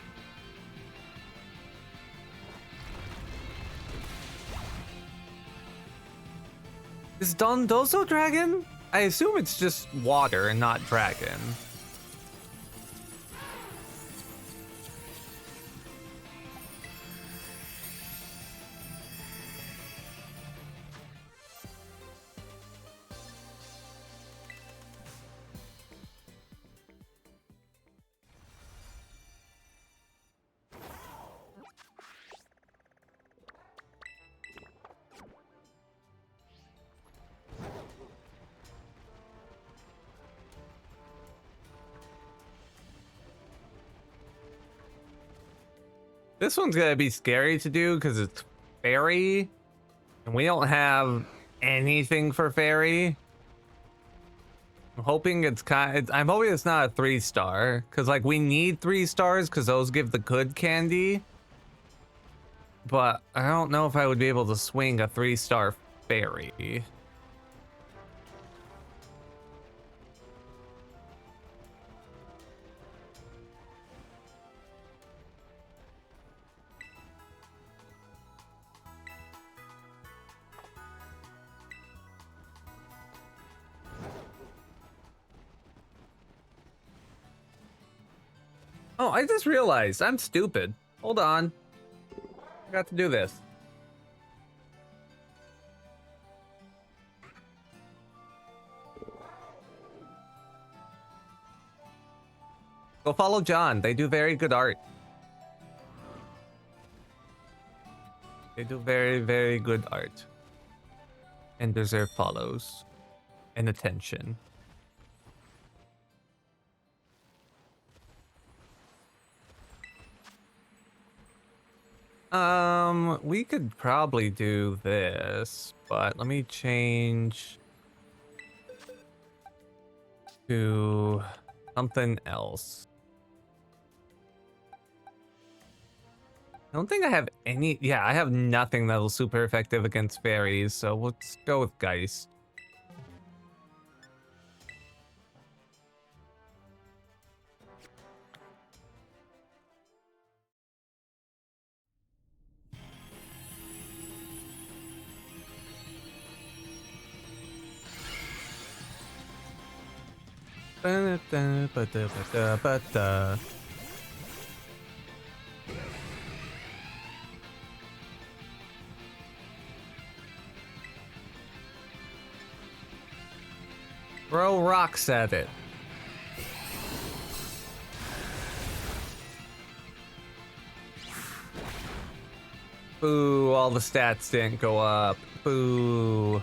Is Dondozo dragon? I assume it's just water and not dragon. This one's gonna be scary to do because it's fairy, and we don't have anything for fairy. I'm hoping it's I'm hoping it's not a 3-star, because like we need 3 stars because those give the good candy. But I don't know if I would be able to swing a 3-star fairy. Oh, I just realized I'm stupid. Hold on. I got to do this. Go follow John. They do very good art. They do very, very good art. And deserve follows. And attention. We could probably do this, but let me change to something else. I don't think I have any. Yeah, I have nothing that'll super effective against fairies, so let's go with Geist. Ba-da-da-ba-da-ba-da-ba-da. Throw rocks at it. Boo, all the stats didn't go up. Boo.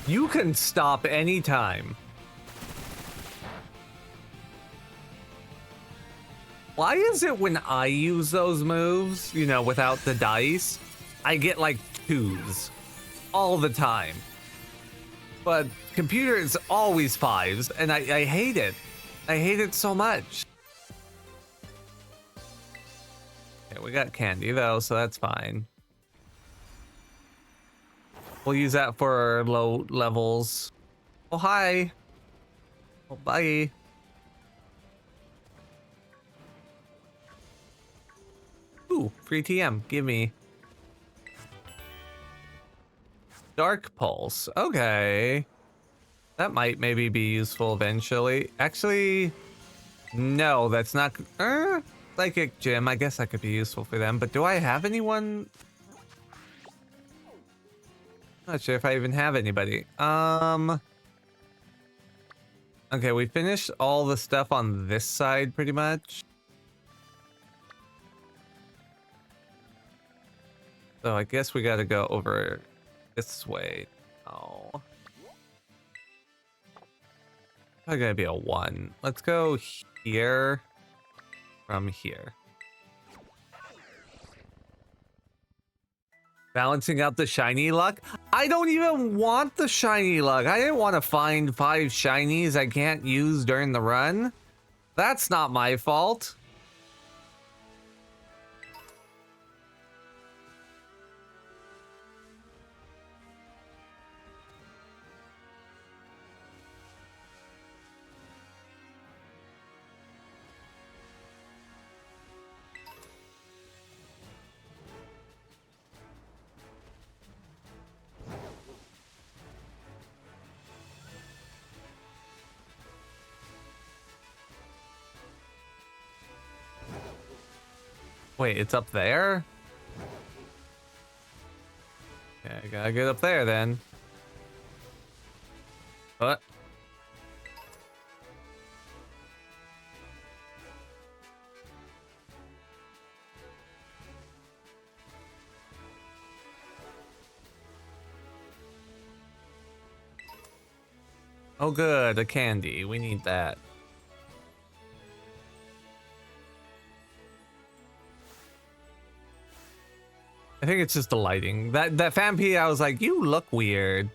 You can stop anytime. Why is it when I use those moves, you know, without the dice, I get like 2s all the time? But computer is always 5s, and I hate it. I hate it so much. Okay, we got candy though, so that's fine. We'll use that for low levels. Oh, hi. Oh, bye. Ooh, free TM. Give me. Dark Pulse. Okay. That might maybe be useful eventually. Actually, no, that's not. Psychic Gym. I guess that could be useful for them. But do I have anyone? Not sure if I even have anybody. Okay, we finished all the stuff on this side pretty much. So I guess we gotta go over this way. Oh. Probably gonna be a 1. Let's go here from here. Balancing out the shiny luck? I don't even want the shiny luck. I didn't want to find 5 shinies I can't use during the run. That's not my fault. Wait, it's up there? Yeah, I gotta get up there then. What? Oh good, a candy. We need that. I think it's just the lighting. That Fampi, I was like, you look weird.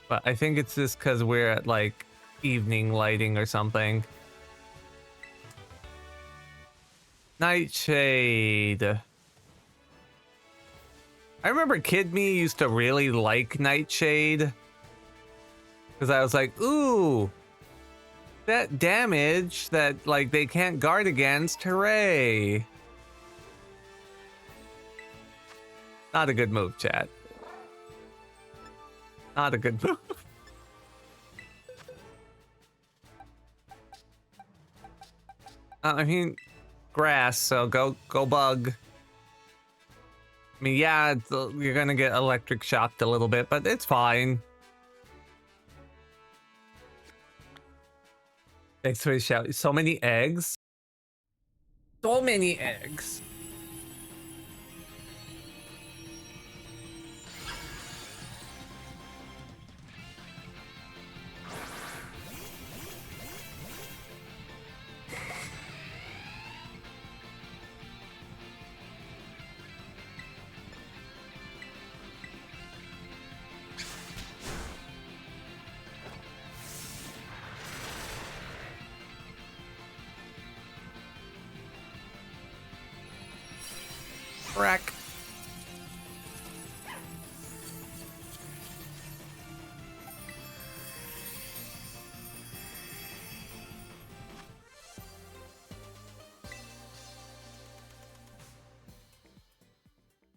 But I think it's just because we're at like evening lighting or something. Nightshade. I remember Kid Me used to really like Nightshade. Because I was like, ooh, that damage that like they can't guard against, hooray. Not a good move, chat. Not a good move. I mean, grass, so go bug. I mean, yeah, you're gonna get electric shocked a little bit, but it's fine. Thanks for the shout. So many eggs. So many eggs. Wreck.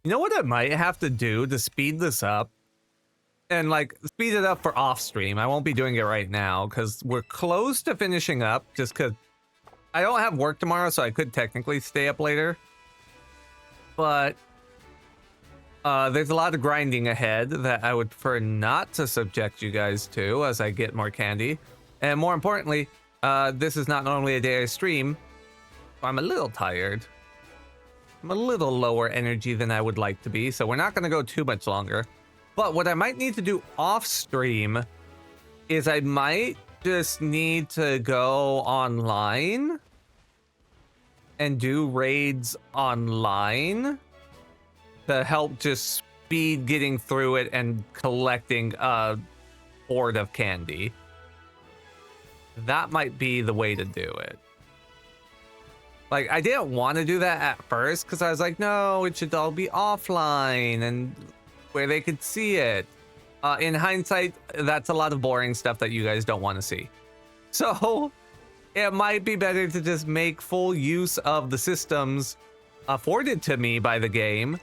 You know what I might have to do to speed this up? And like speed it up for off stream. I won't be doing it right now because we're close to finishing up just because I don't have work tomorrow, so I could technically stay up later. But there's a lot of grinding ahead that I would prefer not to subject you guys to as I get more candy. And more importantly, this is not normally a day I stream. So I'm a little tired. I'm a little lower energy than I would like to be, so we're not going to go too much longer. But what I might need to do off stream is I might just need to go online and do raids online to help just speed getting through it and collecting a hoard of candy. That might be the way to do it. Like, I didn't want to do that at first because I was like, no, it should all be offline and where they could see it. In hindsight, that's a lot of boring stuff that you guys don't want to see. So it might be better to just make full use of the systems afforded to me by the game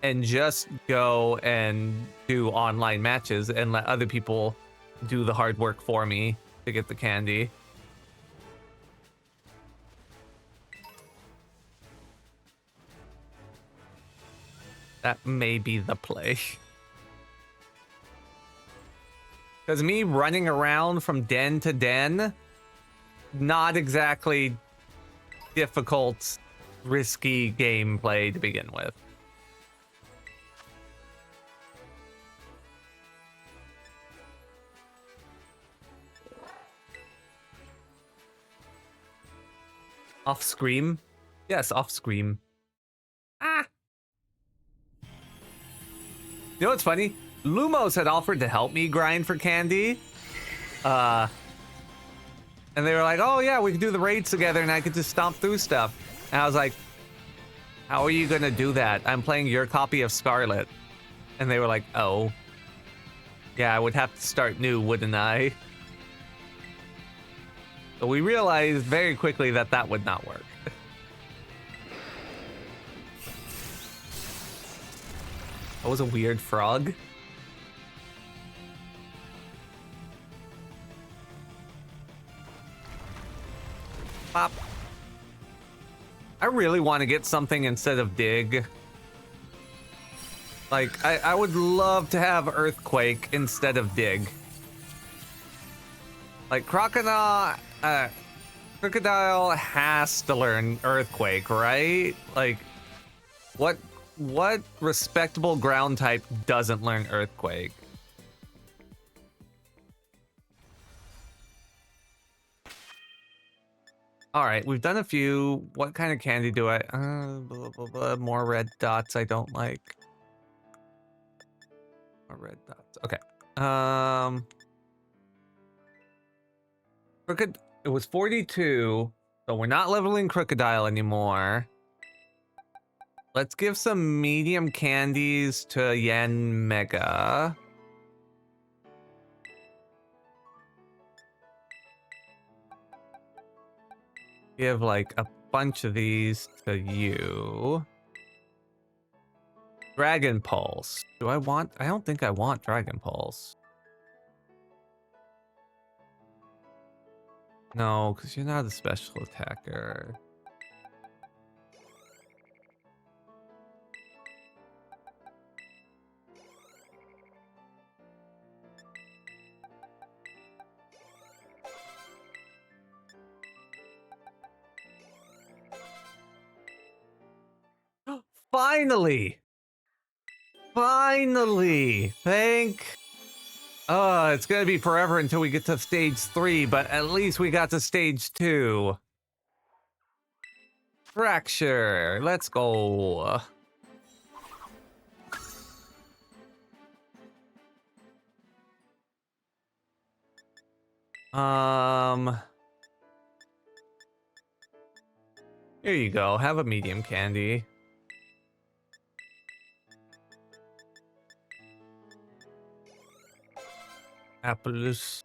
and just go and do online matches and let other people do the hard work for me to get the candy. That may be the play. Because me running around from den to den, not exactly difficult, risky gameplay to begin with. Off scream? Yes, off scream. Ah! You know what's funny? Lumos had offered to help me grind for candy. And they were like, oh yeah, we could do the raids together and I could just stomp through stuff. And I was like, how are you gonna do that? I'm playing your copy of Scarlet. And they were like, oh. Yeah, I would have to start new, wouldn't I? But we realized very quickly that that would not work. That was a weird frog. Pop. I really want to get something instead of dig. Like, I would love to have Earthquake instead of dig. Like, Crocodile has to learn Earthquake, right? Like, what respectable ground type doesn't learn Earthquake? All right, we've done a few. What kind of candy do I? Blah, blah, blah. More red dots I don't like. More red dots. Okay. It was 42, so we're not leveling Crocodile anymore. Let's give some medium candies to Yen Mega. Give like a bunch of these to you. Dragon Pulse. Do I want? I don't think I want Dragon Pulse. No, because you're not a special attacker. Finally! Finally! It's gonna be forever until we get to stage 3, but at least we got to stage 2. Fracture, let's go. Here you go, have a medium candy. Apples.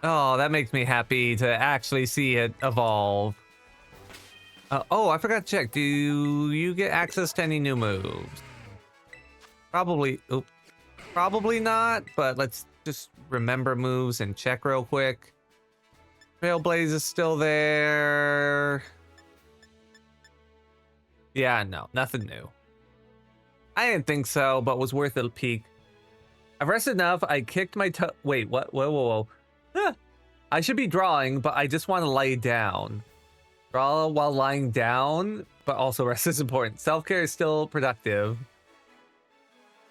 Oh, that makes me happy to actually see it evolve. Oh, I forgot to check. Do you get access to any new moves? Probably. Oop. Probably not, but let's just remember moves and check real quick. Trailblaze is still there. Yeah, no, nothing new. I didn't think so, but was worth a peek. I've rested enough. I kicked my toe. Wait, what? Whoa. Huh. I should be drawing, but I just want to lay down. Draw while lying down, but also rest is important. Self-care is still productive.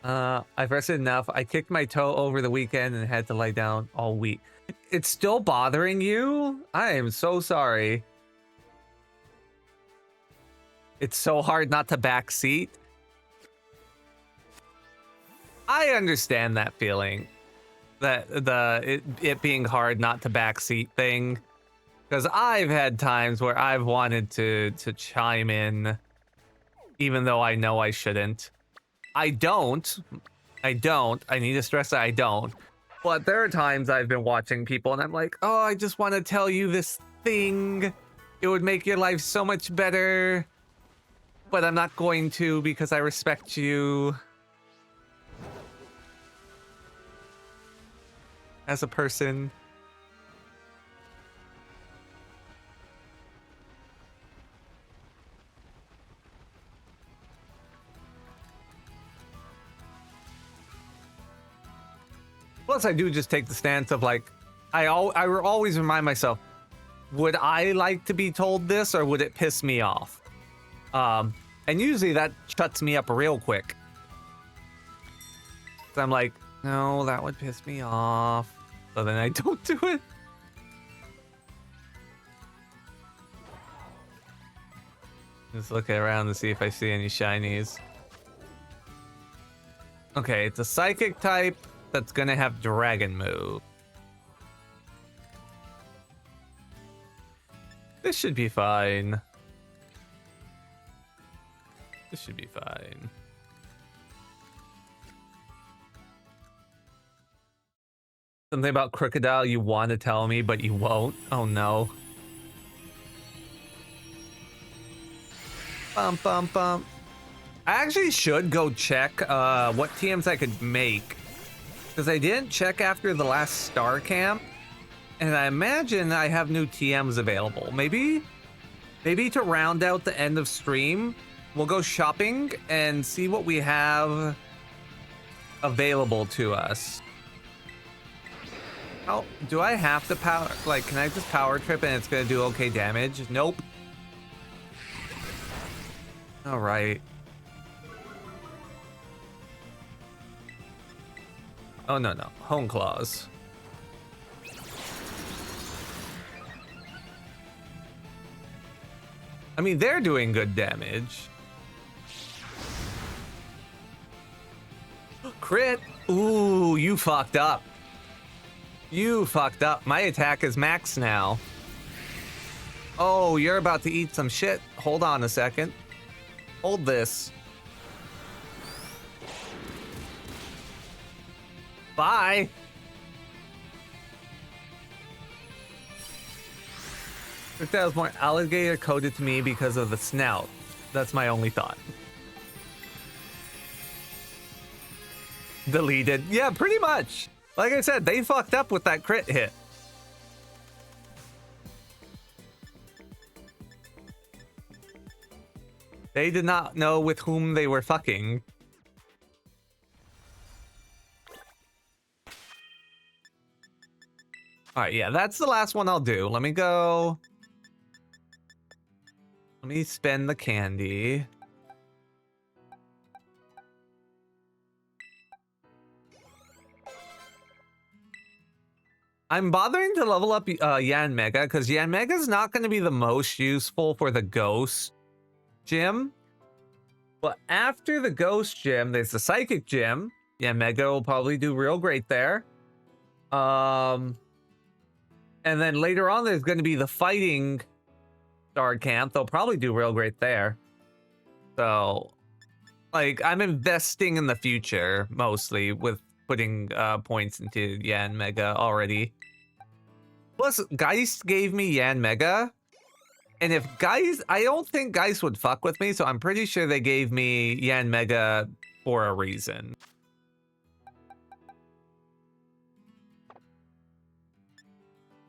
I've rested enough. I kicked my toe over the weekend and had to lie down all week. It's still bothering you? I am so sorry. It's so hard not to backseat. I understand that feeling. That it being hard not to backseat thing. Because I've had times where I've wanted to chime in, even though I know I shouldn't. I don't. I need to stress that I don't. But there are times I've been watching people and I'm like, oh, I just want to tell you this thing. It would make your life so much better. But I'm not going to because I respect you as a person. Plus, I do just take the stance of like, I will always remind myself, would I like to be told this or would it piss me off? And usually that shuts me up real quick. So I'm like, no, that would piss me off. So then I don't do it. Just looking around to see if I see any shinies. Okay, it's a psychic type that's gonna have dragon move. This should be fine. This should be fine. Something about Crocodile you want to tell me, but you won't. Oh no. Bum. I actually should go check what TMs I could make. Because I didn't check after the last Star Camp. And I imagine I have new TMs available. Maybe to round out the end of stream, we'll go shopping and see what we have available to us. Oh, do I have to power? Like, can I just power trip and it's gonna do okay damage? Nope. All right. Oh, no. Hone Claws. I mean, they're doing good damage. Crit! Ooh, you fucked up. You fucked up. My attack is max now. Oh, you're about to eat some shit. Hold on a second. Hold this. Bye. If that was more alligator coded to me because of the snout. That's my only thought. Deleted. Yeah, pretty much. Like I said, they fucked up with that crit hit. They did not know with whom they were fucking. Alright, yeah, that's the last one I'll do. Let me go. Let me spend the candy. I'm bothering to level up Yan Mega because Yan Mega is not going to be the most useful for the Ghost Gym. But after the Ghost Gym, there's the Psychic Gym. Yan Mega will probably do real great there. And then later on, there's going to be the Fighting Star Camp. They'll probably do real great there. So Like, I'm investing in the future, mostly, with putting points into Yan Mega already. Plus, Geist gave me Yan Mega. And if Geist... I don't think Geist would fuck with me, so I'm pretty sure they gave me Yan Mega for a reason.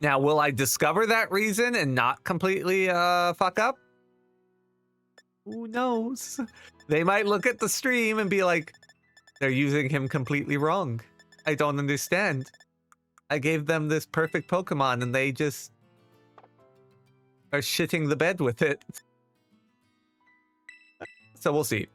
Now, will I discover that reason and not completely fuck up? Who knows? They might look at the stream and be like, they're using him completely wrong. I don't understand. I gave them this perfect Pokemon and they just are shitting the bed with it. So we'll see.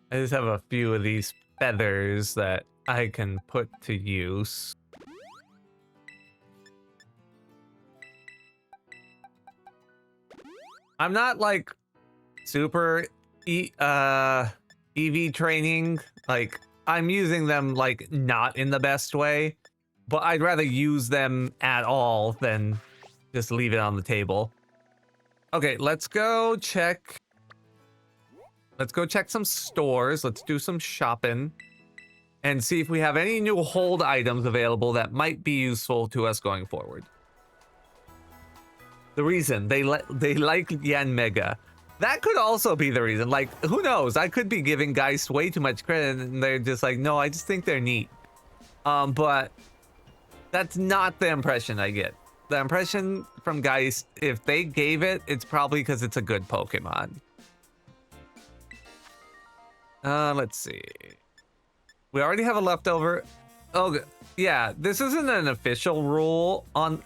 I just have a few of these feathers that I can put to use. I'm not like super EV training. Like, I'm using them like not in the best way, but I'd rather use them at all than just leave it on the table. Okay, let's go check. Let's go check some stores. Let's do some shopping and see if we have any new hold items available that might be useful to us going forward. The reason they like Yan Mega. That could also be the reason. Like, who knows? I could be giving Geist way too much credit and they're just like, no, I just think they're neat. But that's not the impression I get. The impression from Geist, if they gave it, it's probably because it's a good Pokemon. Let's see. We already have a leftover. Oh, yeah. This isn't an official rule on...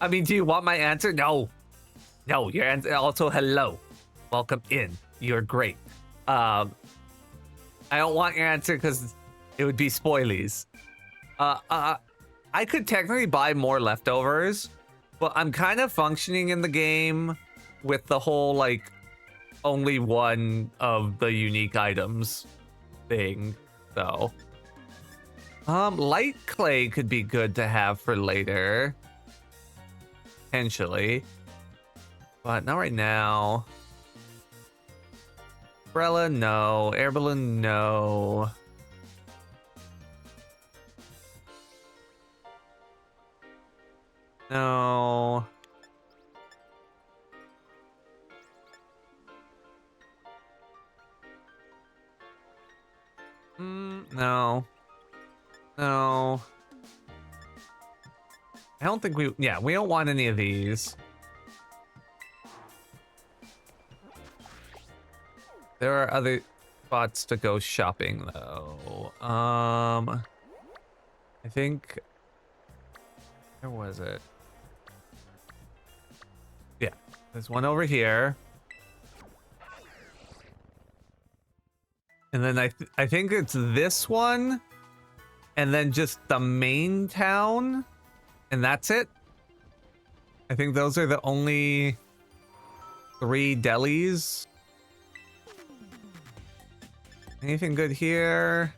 I mean, do you want my answer? No. No, your answer. Also, hello. Welcome in. You're great. I don't want your answer because it would be spoilies. I could technically buy more leftovers, but I'm kind of functioning in the game with the whole, like, only one of the unique items thing, so. Light clay could be good to have for later. Potentially. But not right now. Umbrella, no. Air balloon, no. No. No. No. I don't think we don't want any of these. There are other spots to go shopping though. I think, where was it? Yeah, there's one over here. And then I think it's this one, and then just the main town, and that's it. I think those are the only 3 delis. Anything good here?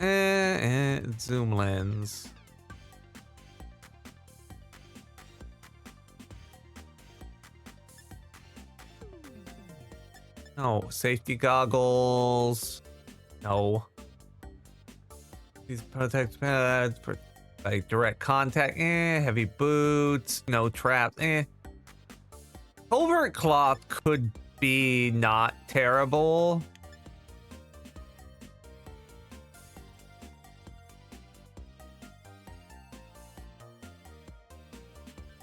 Zoom lens. No, safety goggles. No. These protect pads for like direct contact. Heavy boots. No traps. Covert cloth could be not terrible.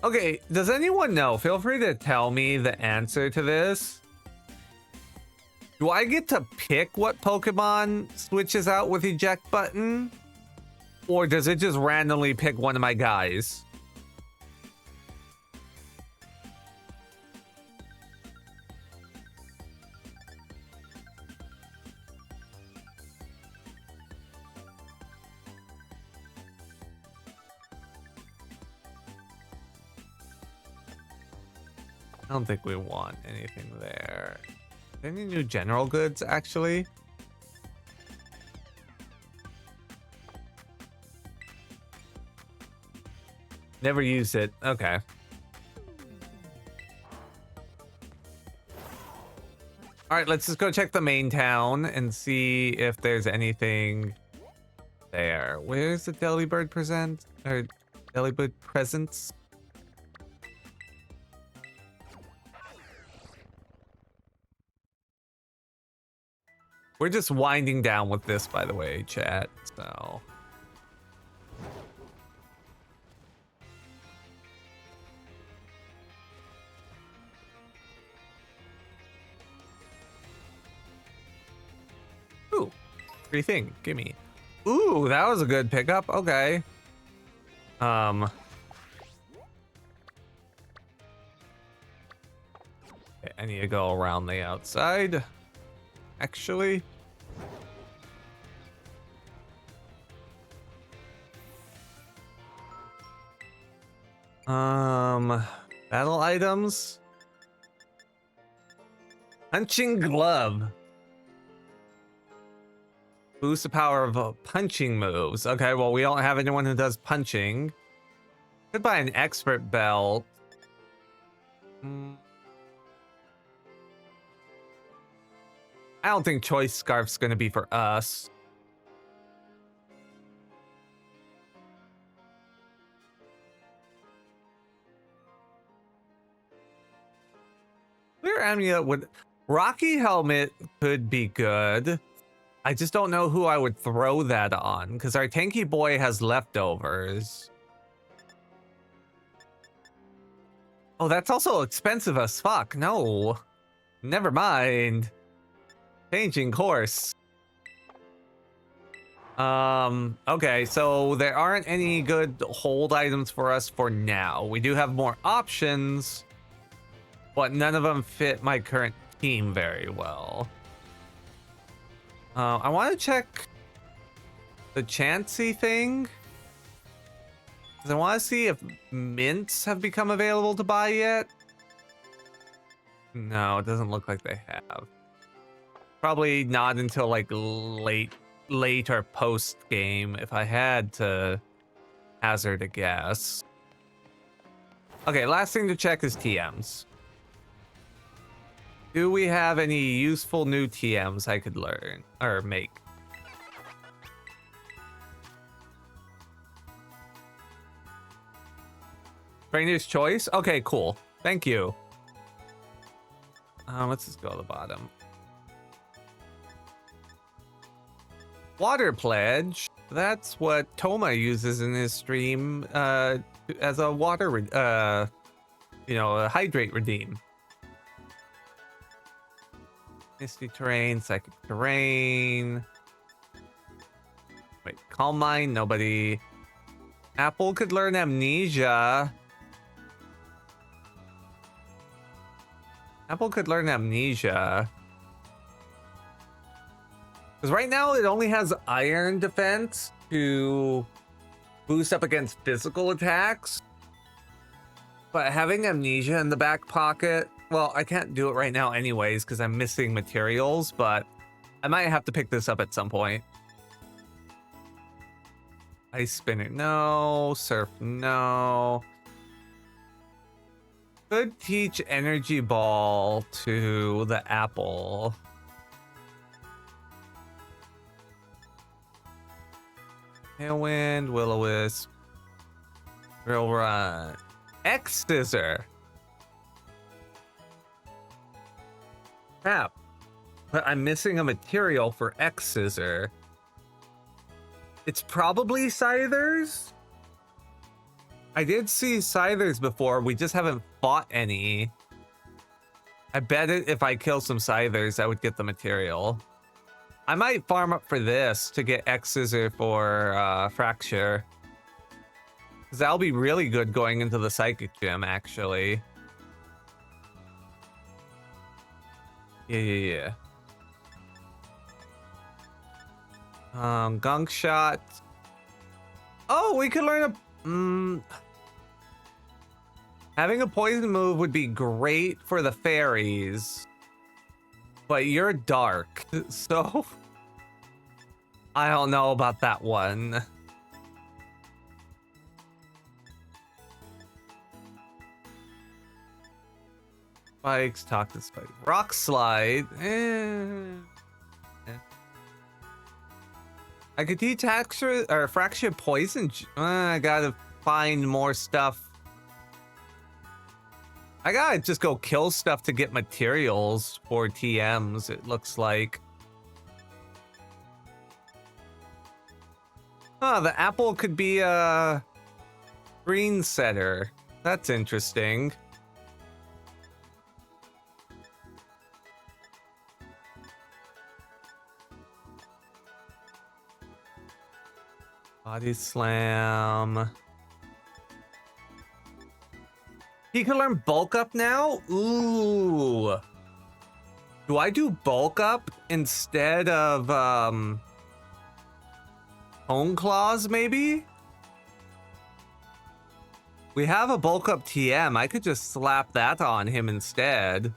Okay, does anyone know? Feel free to tell me the answer to this. Do I get to pick what Pokemon switches out with eject button? Or does it just randomly pick one of my guys? I don't think we want anything there. Any new general goods, actually? Never use it. Okay. All right, let's just go check the main town and see if there's anything there. Where's the Delibird present? Or Delibird presents? We're just winding down with this, by the way, chat. So. Ooh, free thing. Gimme. Ooh, that was a good pickup. Okay. Okay, I need to go around the outside. Actually. Battle items. Punching glove. Boost the power of punching moves. Okay, well, we don't have anyone who does punching. Could buy an expert belt. I don't think choice scarf's gonna be for us. Clear amulet would. Rocky helmet could be good. I just don't know who I would throw that on, because our tanky boy has leftovers. Oh, that's also expensive as fuck. No. Never mind. Changing course. Okay, so there aren't any good hold items for us for now. We do have more options, but none of them fit my current team very well. I want to check the Chansey thing, because I want to see if mints have become available to buy yet. No, it doesn't look like they have. Probably not until like late or post game, if I had to hazard a guess. Okay, last thing to check is TMs. Do we have any useful new TMs I could learn or make? Trainer's choice? Okay, cool. Thank you. Let's just go to the bottom. Water pledge. That's what Toma uses in his stream as a water, a hydrate redeem. Misty terrain, psychic terrain. Wait, calm mind, nobody. Apple could learn amnesia. Apple could learn amnesia. Because right now it only has iron defense to boost up against physical attacks. But having amnesia in the back pocket, well, I can't do it right now anyways because I'm missing materials, but I might have to pick this up at some point. Ice spinner, no. Surf, no. Could teach energy ball to the apple. Tailwind, Will-O-Wisp, Drill Run, X-Scissor. Crap, but I'm missing a material for X-Scissor. It's probably Scythers? I did see Scythers before, we just haven't fought any. I bet if I kill some Scythers, I would get the material. I might farm up for this to get X-Scissor for Fracture. Because that'll be really good going into the Psychic Gym, actually. Yeah. Gunk Shot. Oh, we could learn a... Having a poison move would be great for the fairies, but you're dark, so I don't know about that one. Spikes, talk to Spike. Rock slide. I could teach Axra or Fraxia poison. I gotta find more stuff. I gotta just go kill stuff to get materials for TMs, it looks like. Oh, the apple could be a green setter. That's interesting. Body slam. He can learn bulk up now? Ooh. Do I do bulk up instead of Hone Claws maybe? We have a bulk up TM. I could just slap that on him instead.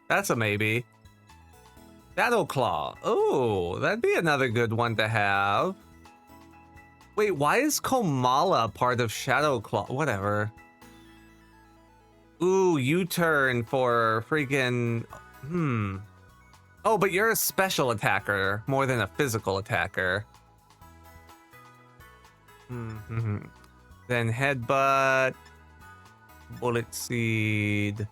That's a maybe. Shadow Claw. Oh, that'd be another good one to have. Wait, why is Komala part of Shadow Claw? Whatever. Ooh, U-turn for freaking... Oh, but you're a special attacker more than a physical attacker. Then Headbutt. Bullet Seed.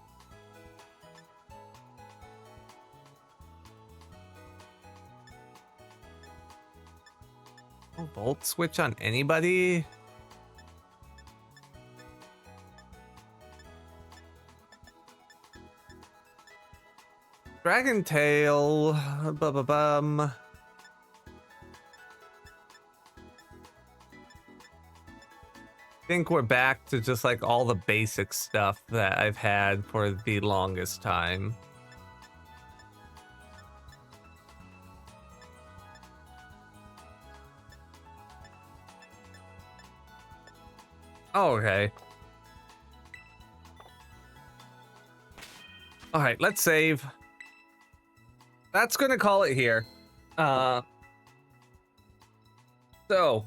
Volt switch on anybody? Dragon Tail. Bum. Think we're back to just like all the basic stuff that I've had for the longest time. Oh, okay. All right, let's save. That's gonna call it here. So,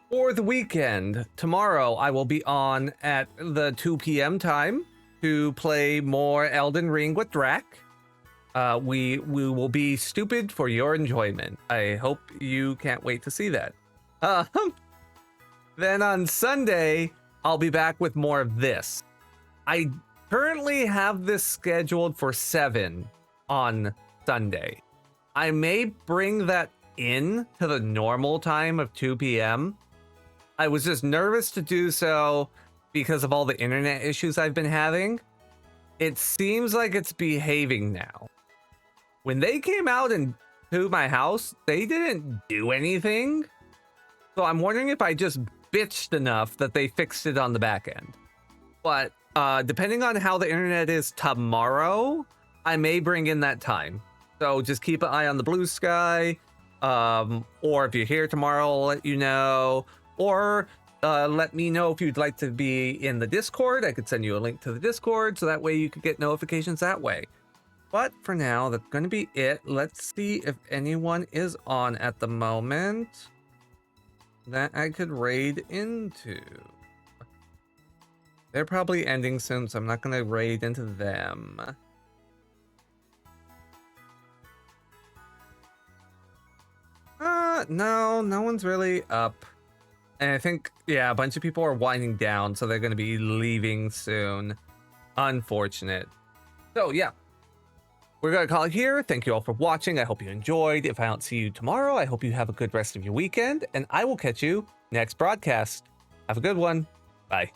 for the weekend, tomorrow I will be on at the 2 p.m. time to play more Elden Ring with Drac. We will be stupid for your enjoyment. I hope you can't wait to see that. Then on Sunday, I'll be back with more of this. I currently have this scheduled for 7 on Sunday. I may bring that in to the normal time of 2 p.m. I was just nervous to do so because of all the internet issues I've been having. It seems like it's behaving now. When they came out and to my house, they didn't do anything. So I'm wondering if I just bitched enough that they fixed it on the back end. But depending on how the internet is tomorrow, I may bring in that time. So just keep an eye on the blue sky. Or if you're here tomorrow, I'll let you know. Or let me know if you'd like to be in the Discord. I could send you a link to the Discord so that way you could get notifications that way. But for now, that's going to be it. Let's see if anyone is on at the moment that I could raid into. They're probably ending soon, so I'm not going to raid into them. No one's really up. And I think, yeah, a bunch of people are winding down, so they're going to be leaving soon. Unfortunate. So, yeah. We're going to call it here. Thank you all for watching. I hope you enjoyed. If I don't see you tomorrow, I hope you have a good rest of your weekend, and I will catch you next broadcast. Have a good one. Bye.